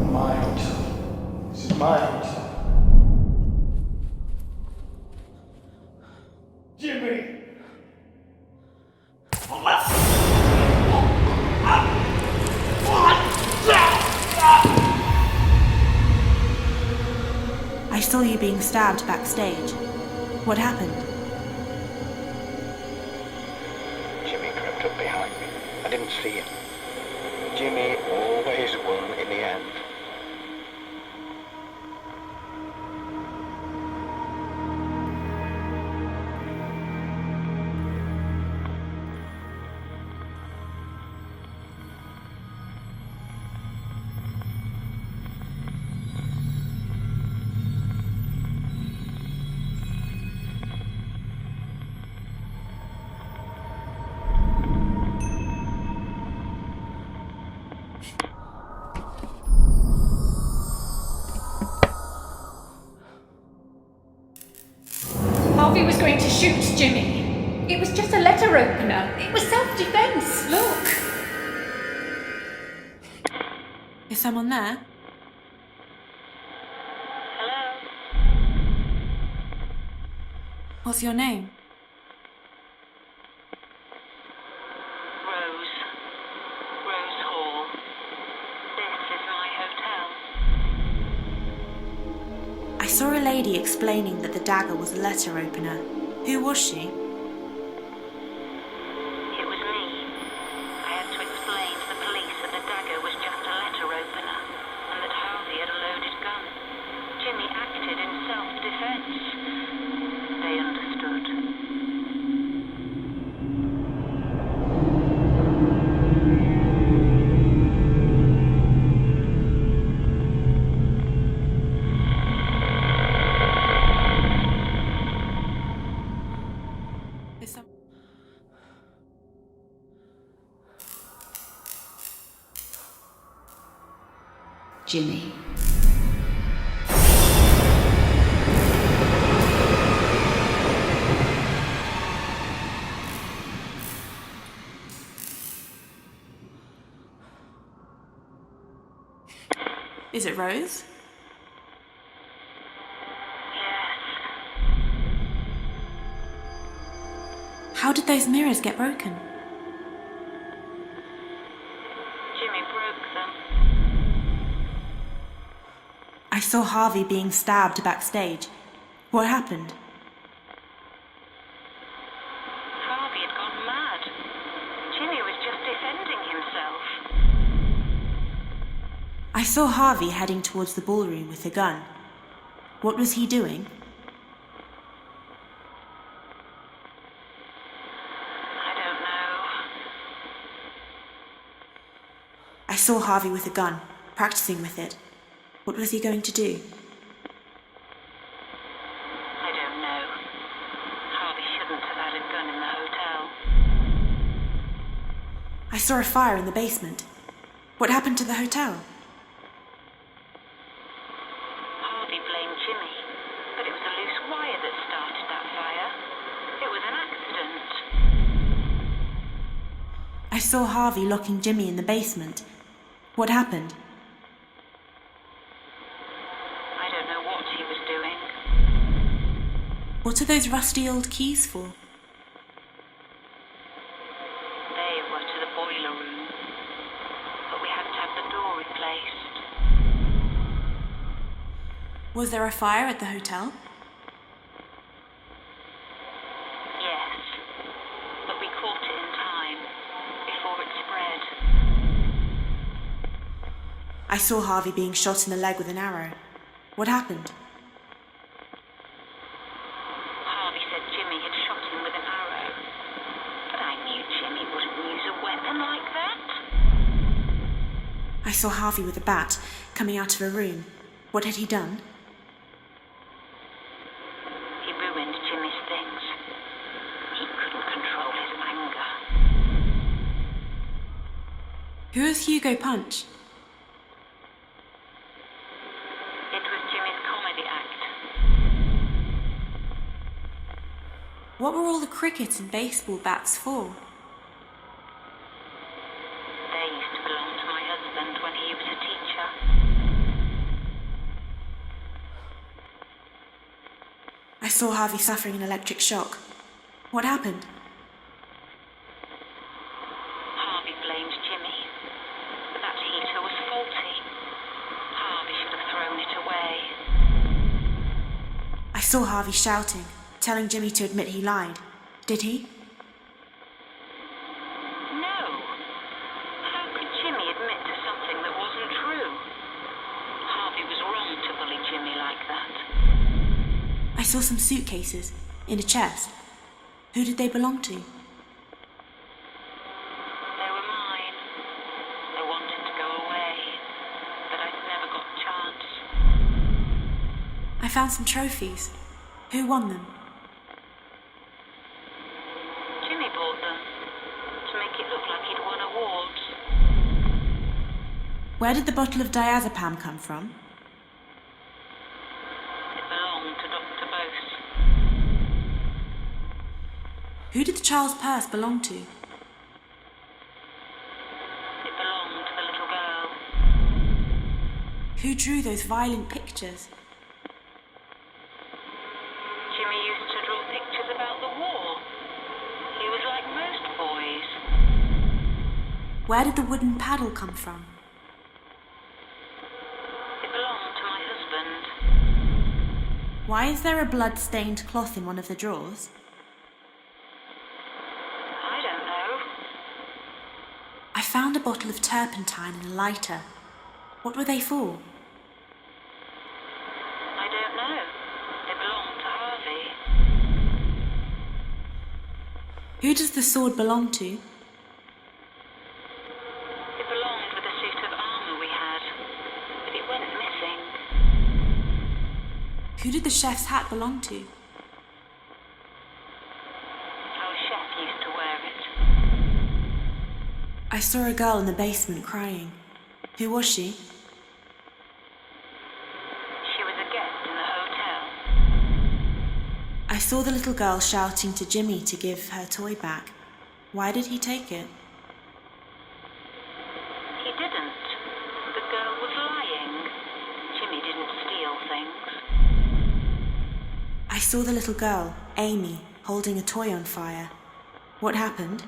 My hotel. This is my hotel. Jimmy! I saw you being stabbed backstage. What happened? Jimmy crept up behind me. I didn't see him. Jimmy always won in the end. going to shoot Jimmy. It was just a letter opener. It was self-defense. Look. Is someone there? Hello? What's your name? Rose. Rose Hall. This is my hotel. I saw a lady explaining that the dagger was a letter opener. Who was she? It was me. I had to explain to the police that the dagger was just a letter opener and that Harvey had a loaded gun. Jimmy acted in self-defense. They understood. Is some- Jimmy. Is it Rose? Yes. How did those mirrors get broken? Jimmy broke them. I saw Harvey being stabbed backstage. What happened? Harvey had gone mad. Jimmy was just defending himself. I saw Harvey heading towards the ballroom with a gun. What was he doing? I don't know. I saw Harvey with a gun, practicing with it. What was he going to do? I don't know. Harvey shouldn't have had a gun in the hotel. I saw a fire in the basement. What happened to the hotel? Harvey blamed Jimmy, but it was a loose wire that started that fire. It was an accident. I saw Harvey locking Jimmy in the basement. What happened? I don't know what he was doing. What are those rusty old keys for? They were to the boiler room, but we had to have the door replaced. Was there a fire at the hotel? Yes, but we caught it in time, before it spread. I saw Harvey being shot in the leg with an arrow. What happened? Harvey said Jimmy had shot him with an arrow, but I knew Jimmy wouldn't use a weapon like that. I saw Harvey with a bat coming out of a room. What had he done? He ruined Jimmy's things. He couldn't control his anger. Who is Hugo Punch? It was Jimmy's comedy act. What were all the cricket and baseball bats for? They used to belong to my husband when he was a teacher. I saw Harvey suffering an electric shock. What happened? Harvey blamed Jimmy, but that heater was faulty. Harvey should have thrown it away. I saw Harvey shouting, telling Jimmy to admit he lied. Did he? No. How could Jimmy admit to something that wasn't true? Harvey was wrong to bully Jimmy like that. I saw some suitcases in a chest. Who did they belong to? They were mine. I wanted to go away, but I never got a chance. I found some trophies. Who won them? Jimmy bought them to make it look like he'd won awards. Where did the bottle of diazepam come from? It belonged to Dr. Bose. Who did the child's purse belong to? It belonged to the little girl. Who drew those violent pictures? Jimmy used to draw pictures about the war. He was like most boys. Where did the wooden paddle come from? It belonged to my husband. Why is there a blood-stained cloth in one of the drawers? I don't know. I found a bottle of turpentine and a lighter. What were they for? I don't know. They belonged to Harvey. Who does the sword belong to? It belonged with a suit of armour we had, but it went missing. Who did the chef's hat belong to? Our chef used to wear it. I saw a girl in the basement crying. Who was she? She was a guest in the hotel. I saw the little girl shouting to Jimmy to give her toy back. Why did he take it? He didn't. The girl was lying. Jimmy didn't steal things. I saw the little girl, Amy, holding a toy on fire. What happened?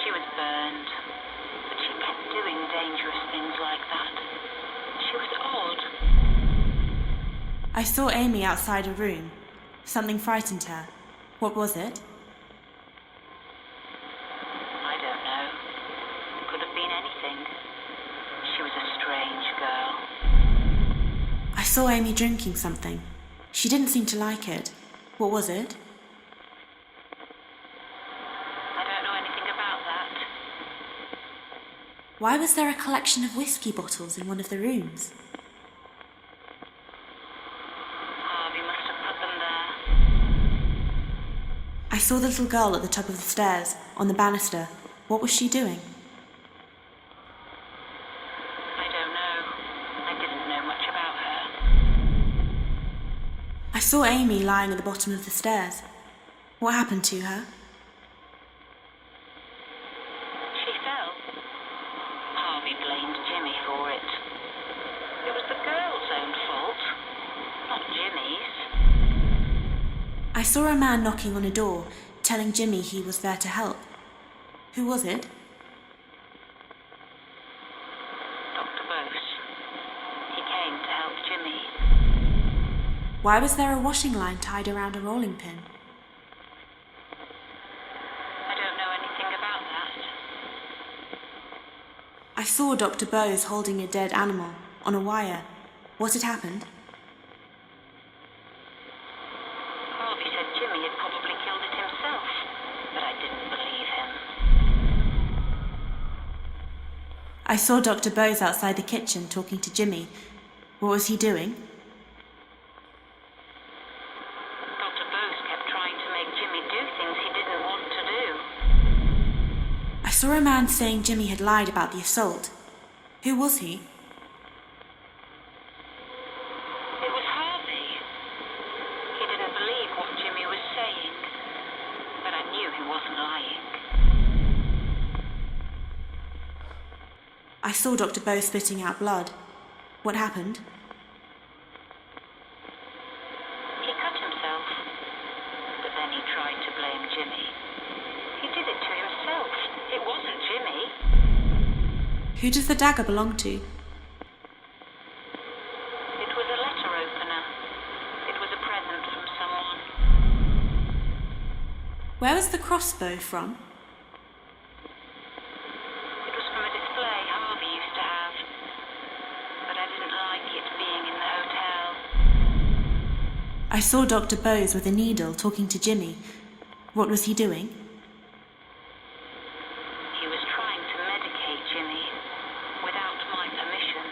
She was burned, but she kept doing dangerous things like that. She was odd. I saw Amy outside a room. Something frightened her. What was it? I don't know. Could have been anything. She was a strange girl. I saw Amy drinking something. She didn't seem to like it. What was it? I don't know anything about that. Why was there a collection of whiskey bottles in one of the rooms? Harvey must have put them there. I saw the little girl at the top of the stairs, on the banister. What was she doing? I don't know. I didn't know much about her. I saw Amy lying at the bottom of the stairs. What happened to her? She fell. Harvey blamed Jimmy for it. It was the girl's own fault, not Jimmy's. I saw a man knocking on a door, telling Jimmy he was there to help. Who was it? Dr. Bose. He came to help Jimmy. Why was there a washing line tied around a rolling pin? I don't know anything about that. I saw Dr. Bose holding a dead animal on a wire. What had happened? Harvey said Jimmy had probably killed it himself, but I didn't believe him. I saw Dr. Bose outside the kitchen talking to Jimmy. What was he doing? Dr. Bose kept trying to make Jimmy do things he didn't want to do. I saw a man saying Jimmy had lied about the assault. Who was he? It was Harvey. He didn't believe what Jimmy was saying, but I knew he wasn't lying. I saw Dr. Bose spitting out blood. What happened? He cut himself, but then he tried to blame Jimmy. He did it to himself. It wasn't Jimmy. Who does the dagger belong to? It was a letter opener. It was a present from someone. Where was the crossbow from? It was from a display Harvey used to have, but I didn't like it being in the hotel. I saw Dr. Bose with a needle talking to Jimmy. What was he doing? He was trying to medicate Jimmy without my permission.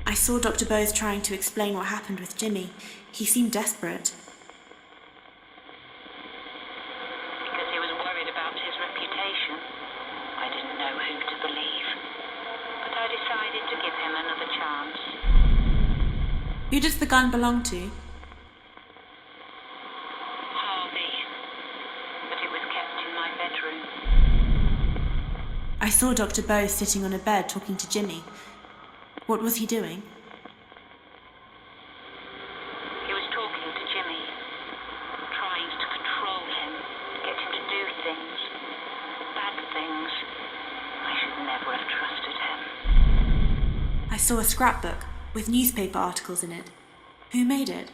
I saw Dr. Bose trying to explain what happened with Jimmy. He seemed desperate. Because he was worried about his reputation. I didn't know who to believe. But I decided to give him another chance. Who does the gun belong to? I saw Dr. Bose sitting on a bed talking to Jimmy. What was he doing? He was talking to Jimmy, trying to control him, get him to do things, bad things. I should never have trusted him. I saw a scrapbook with newspaper articles in it. Who made it?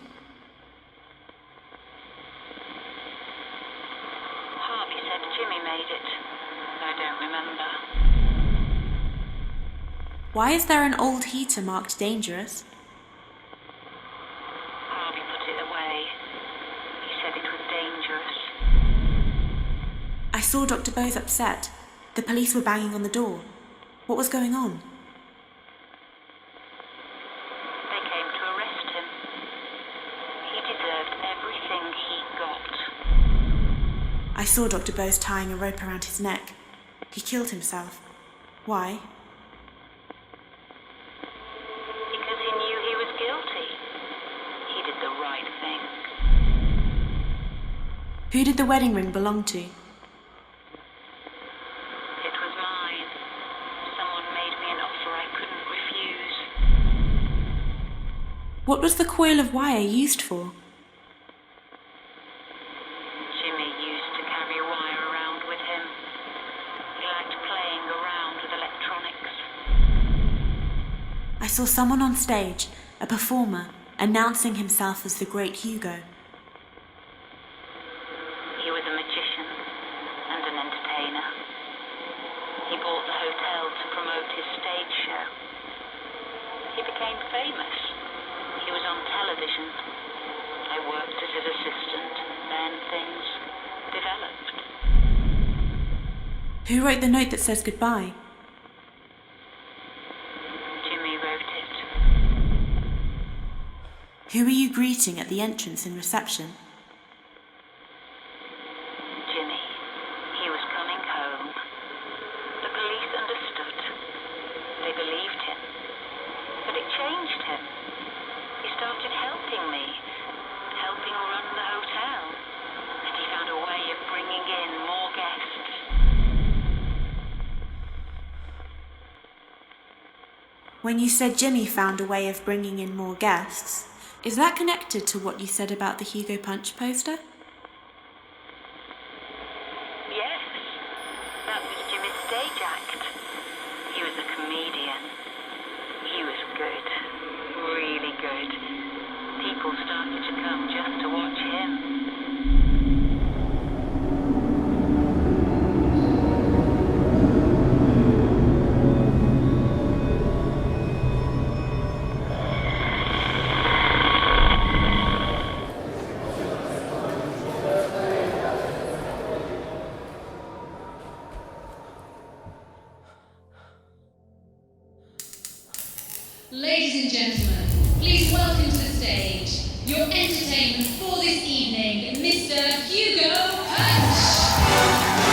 Harvey said Jimmy made it. I don't remember. Why is there an old heater marked dangerous? Harvey put it away. He said it was dangerous. I saw Dr. Bose upset. The police were banging on the door. What was going on? They came to arrest him. He deserved everything he got. I saw Dr. Bose tying a rope around his neck. He killed himself. Why? Because he knew he was guilty. He did the right thing. Who did the wedding ring belong to? It was mine. Someone made me an offer I couldn't refuse. What was the coil of wire used for? Jimmy used to carry wire around with him. He liked playing around with electronics. I saw someone on stage, a performer, announcing himself as the great Hugo. He was a magician and an entertainer. He bought the hotel to promote his stage show. He became famous. He was on television. I worked as his assistant. Then things developed. Who wrote the note that says goodbye? Jimmy wrote it. Who were you greeting at the entrance and reception? Jimmy. He was coming home. The police understood. They believed him. But it changed him. He started helping me, helping run the hotel. And he found a way of bringing in more guests. When you said Jimmy found a way of bringing in more guests, is that connected to what you said about the Hugo Punch poster? Yes, that was Jimmy's stage act. He was a comedian. He was good, really good. People started to come just to watch him. Ladies and gentlemen, please welcome to the stage your entertainment for this evening, Mr. Hugo Punch!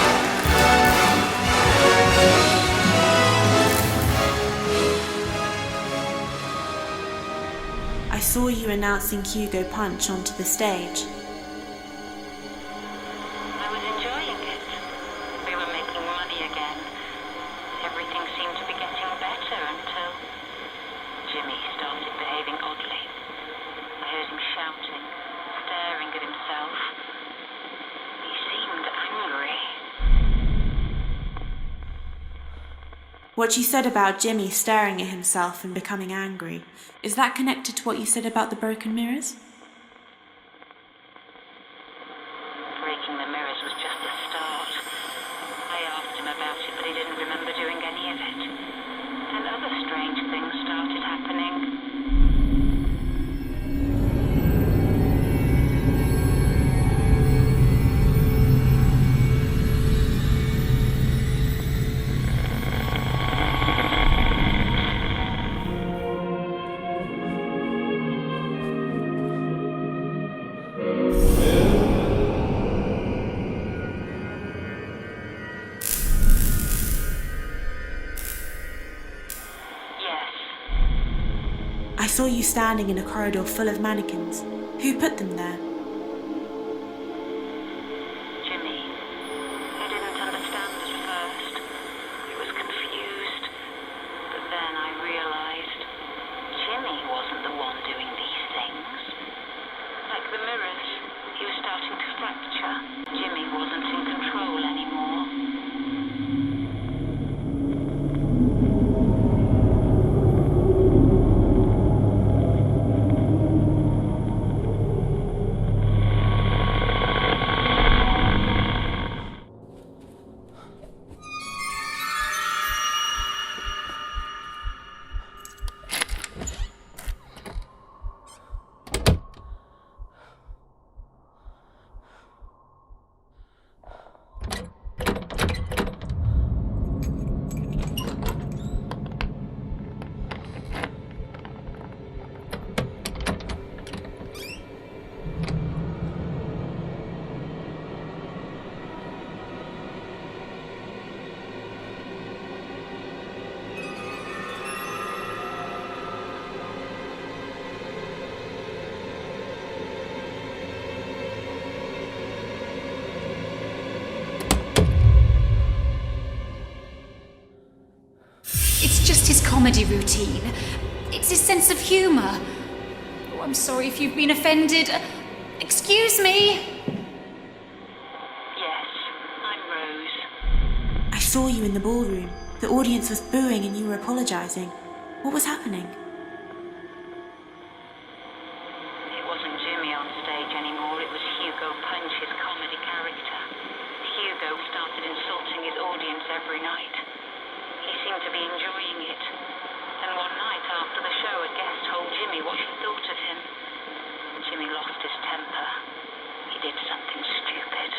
I saw you announcing Hugo Punch onto the stage. I was enjoying it. We were making money again. Everything seemed to be getting better until Jimmy started behaving oddly. I heard him shouting, staring at himself. He seemed angry. What you said about Jimmy staring at himself and becoming angry, is that connected to what you said about the broken mirrors? Breaking the mirrors was just the start. I asked him about it, but he didn't remember doing any of it. And other strange things started happening. I saw you standing in a corridor full of mannequins. Who put them there? Jimmy. I didn't understand at first. It was the mirrors. He was starting to fracture. Jimmy wasn't in control anymore. It's just his comedy routine. It's his sense of humour. Oh, I'm sorry if you've been offended. Excuse me. Yes, I'm Rose. I saw you in the ballroom. The audience was booing and you were apologising. What was happening? It wasn't Jimmy on stage anymore, it was Hugo Punch, his comedy character. Hugo started insulting his audience every night. He seemed to be enjoying it. And one night after the show, a guest told Jimmy what she thought of him. Jimmy lost his temper. He did something stupid.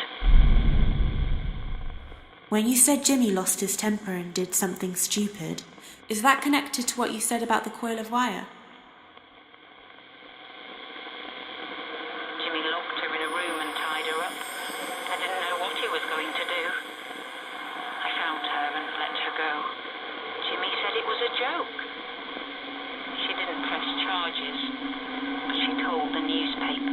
When you said Jimmy lost his temper and did something stupid, is that connected to what you said about the coil of wire? Jimmy locked her in a room and tied her up. I didn't know what he was going to do. I found her and let her go. Jimmy said it was a joke. She didn't press charges, but she told the newspapers.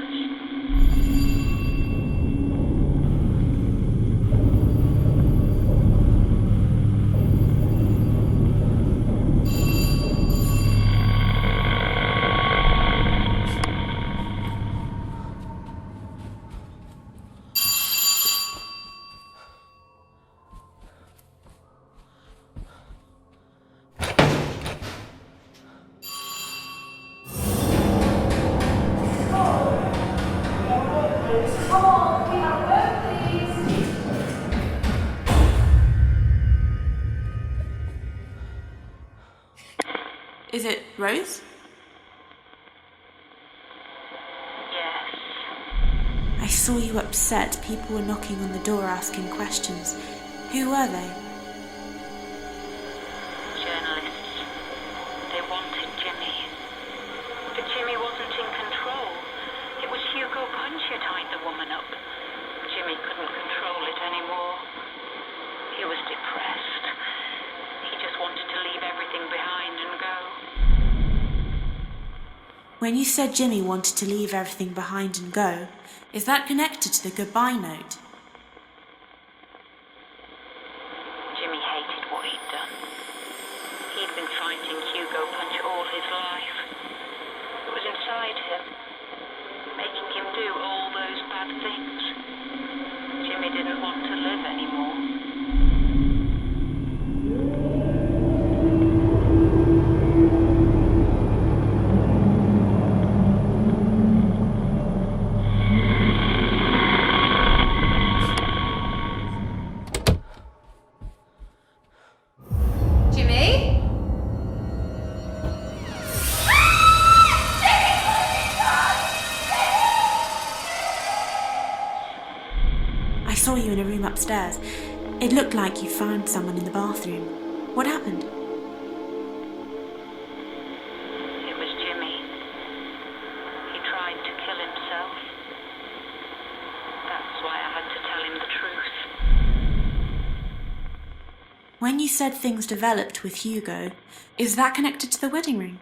Is it Rose? Yes. I saw you upset. People were knocking on the door asking questions. Who were they? Journalists. They wanted Jimmy. But Jimmy wasn't in control. It was Hugo Punch who tied the woman up. Jimmy couldn't control it anymore. He was depressed. He just wanted to leave everything behind and go. When you said Jimmy wanted to leave everything behind and go, is that connected to the goodbye note? Jimmy hated what he'd done. He'd been fighting Hugo Punch all his life. It was inside him, making him do all those bad things. Jimmy didn't want to live anymore. I saw you in a room upstairs. It looked like you found someone in the bathroom. What happened? It was Jimmy. He tried to kill himself. That's why I had to tell him the truth. When you said things developed with Hugo, is that connected to the wedding ring?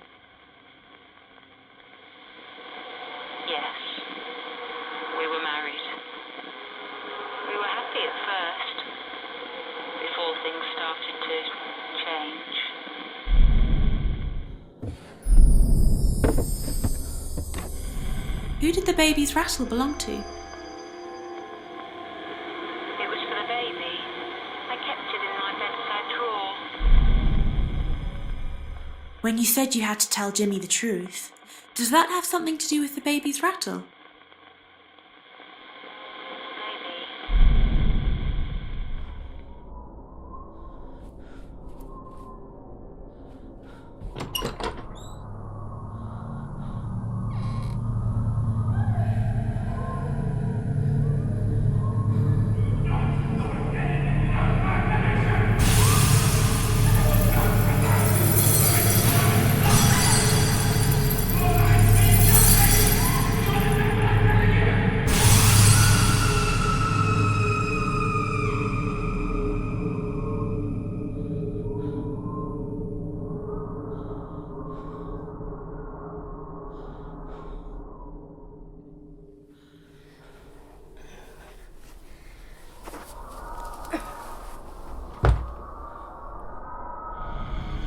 Yes. We were married. We were happy at first, before things started to change. Who did the baby's rattle belong to? It was for the baby. I kept it in my bedside drawer. When you said you had to tell Jimmy the truth, does that have something to do with the baby's rattle?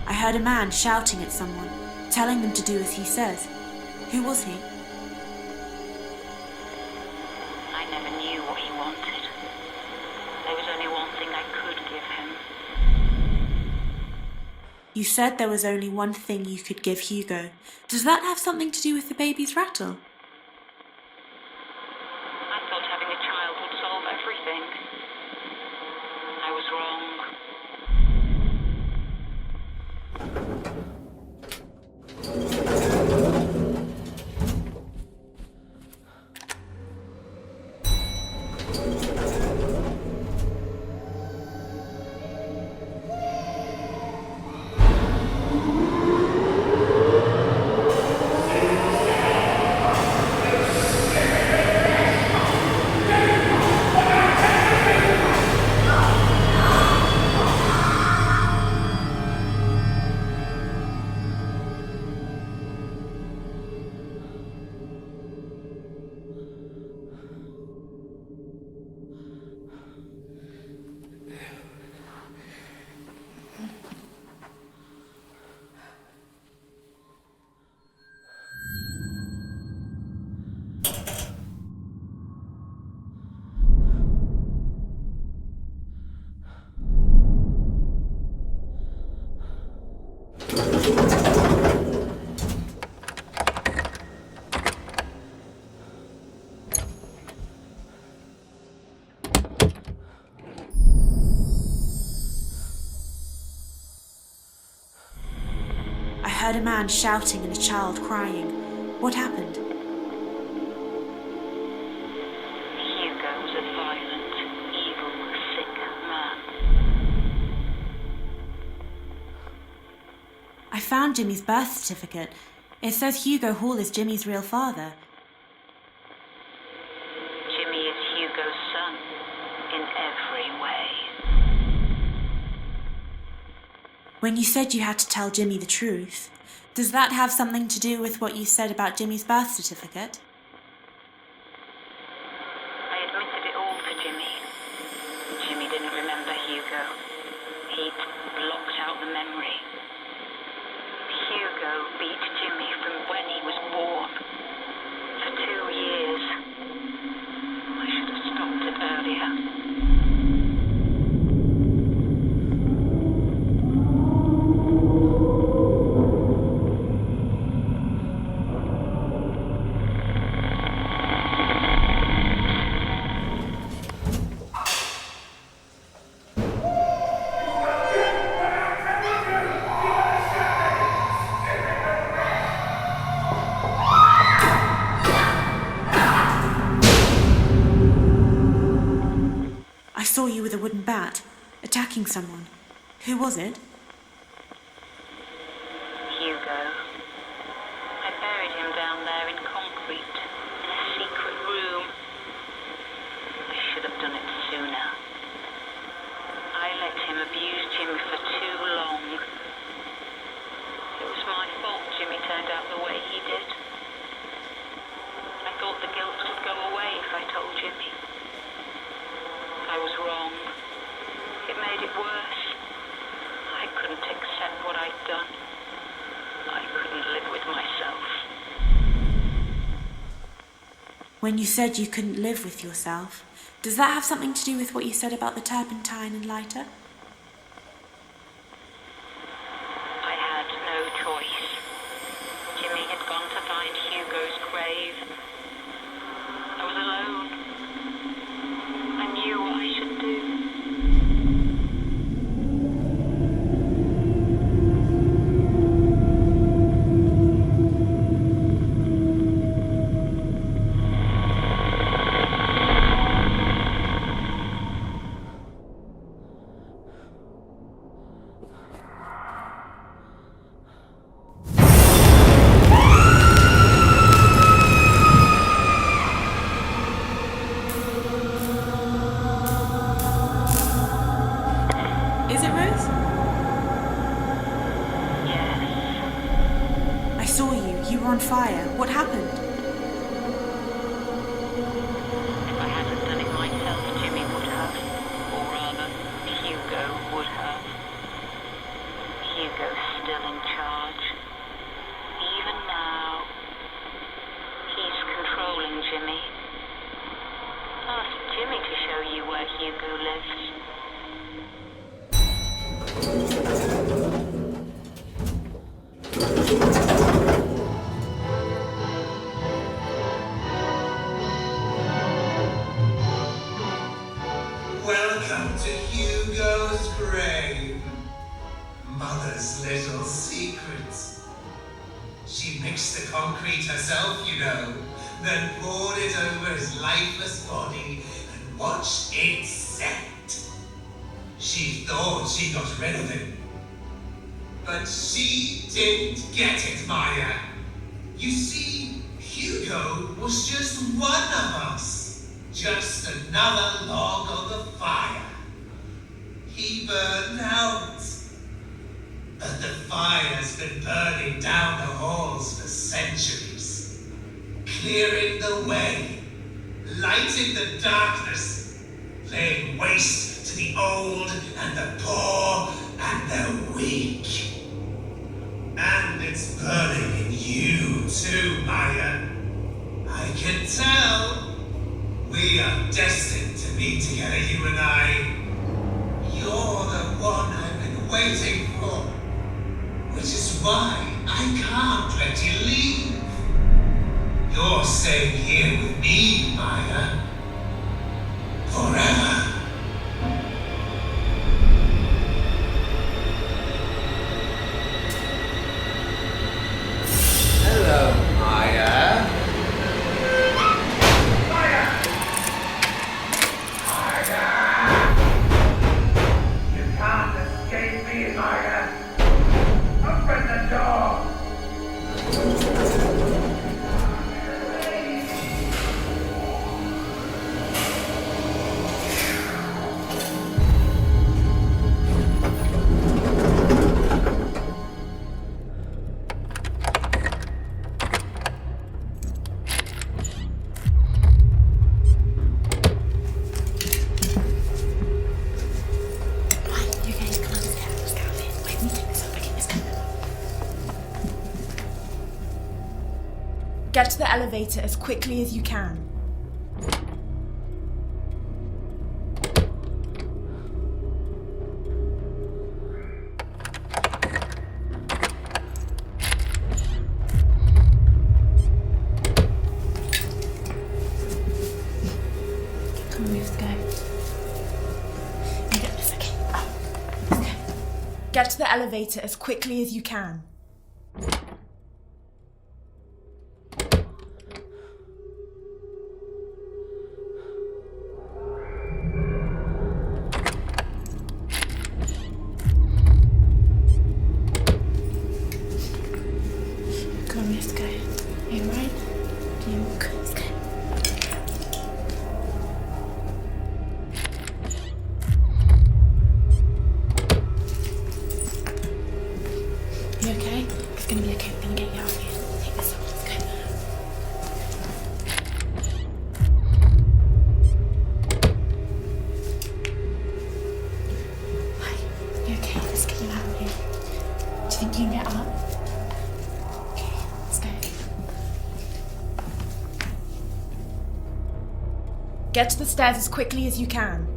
I heard a man shouting at someone, telling them to do as he says. Who was he? I never knew what he wanted. There was only one thing I could give him. You said there was only one thing you could give Hugo. Does that have something to do with the baby's rattle? I thought having a child would solve everything. I was wrong. I heard a man shouting and a child crying. What happened? Hugo was a violent, evil, sick man. I found Jimmy's birth certificate. It says Hugo Hall is Jimmy's real father. Jimmy is Hugo's son, in every way. When you said you had to tell Jimmy the truth, does that have something to do with what you said about Jimmy's birth certificate? I admitted it all to Jimmy. Jimmy didn't remember Hugo. He'd blocked out the memory. Hugo beat Jimmy from when he was born. For 2 years. I should have stopped it earlier. I saw you with a wooden bat, attacking someone. Who was it? Hugo. I buried him down there in concrete, in a secret room. I should have done it sooner. I let him abuse Jimmy for too long. It was my fault Jimmy turned out the way he did. I thought the guilt would go away if I told Jimmy. I was wrong. It made it worse. I When you said you couldn't live with yourself, does that have something to do with what you said about the turpentine and lighter? I had no choice. Jimmy had gone to find Hugo's grave. I was alone. I knew what I should do. Is it Rose? Yes. I saw you. You were on fire. What happened? If I hadn't done it myself, Jimmy would have. Or rather, Hugo would have. Hugo's still in charge. Even now, he's controlling Jimmy. Ask Jimmy to show you where Hugo lives. Welcome to Hugo's grave. Mother's little secrets. She mixed the concrete herself, you know, then poured it over his lifeless body and watched it set. She thought she got rid of him. But she didn't get it, Maya. You see, Hugo was just one of us. Just another log on the fire. He burned out. But the fire's been burning down the halls for centuries. Clearing the way. Lighting the darkness. Laying waste to the old and the poor and the weak. And it's burning in you too, Maya. I can tell. We are destined to be together, you and I. You're the one I've been waiting for. Which is why I can't let you leave. You're staying here with me, Maya. Forever. Hello, Maya. Maya! Maya! You can't escape me, Maya. Open the door. Get to the elevator as quickly as you can. Come on, let's go. You get this, okay? Let's go. Get to the elevator as quickly as you can. Let's go. You right? Do you walk? Let's go. You okay? Get to the stairs as quickly as you can.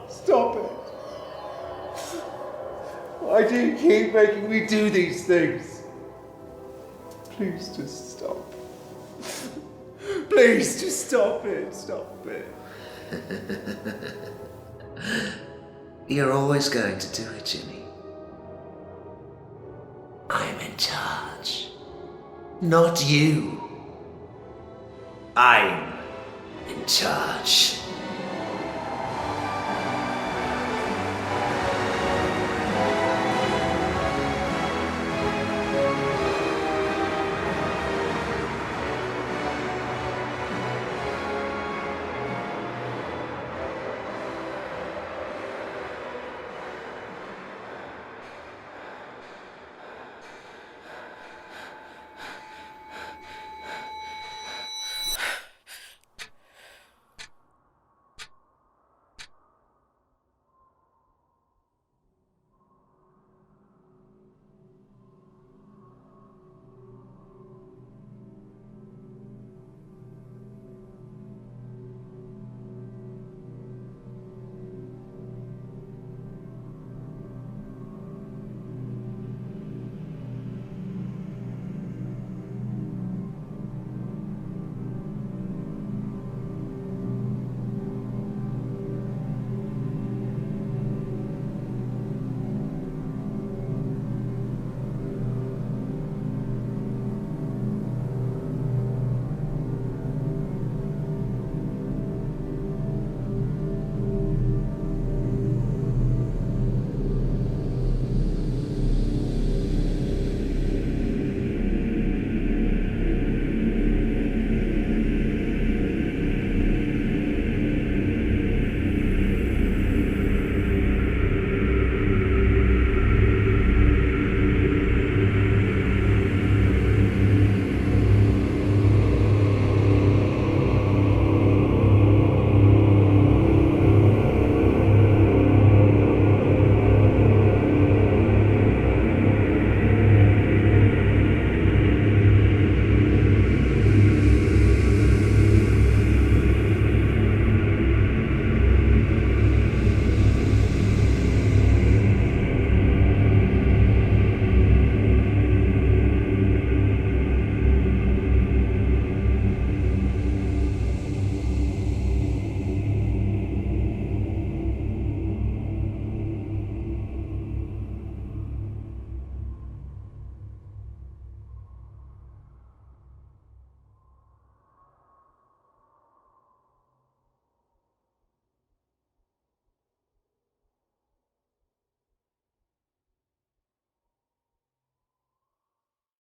Stop it. Why do you keep making me do these things? Please just stop. Please just stop it. Stop it. You're always going to do it, Jimmy. I'm in charge. Not you. I'm in charge.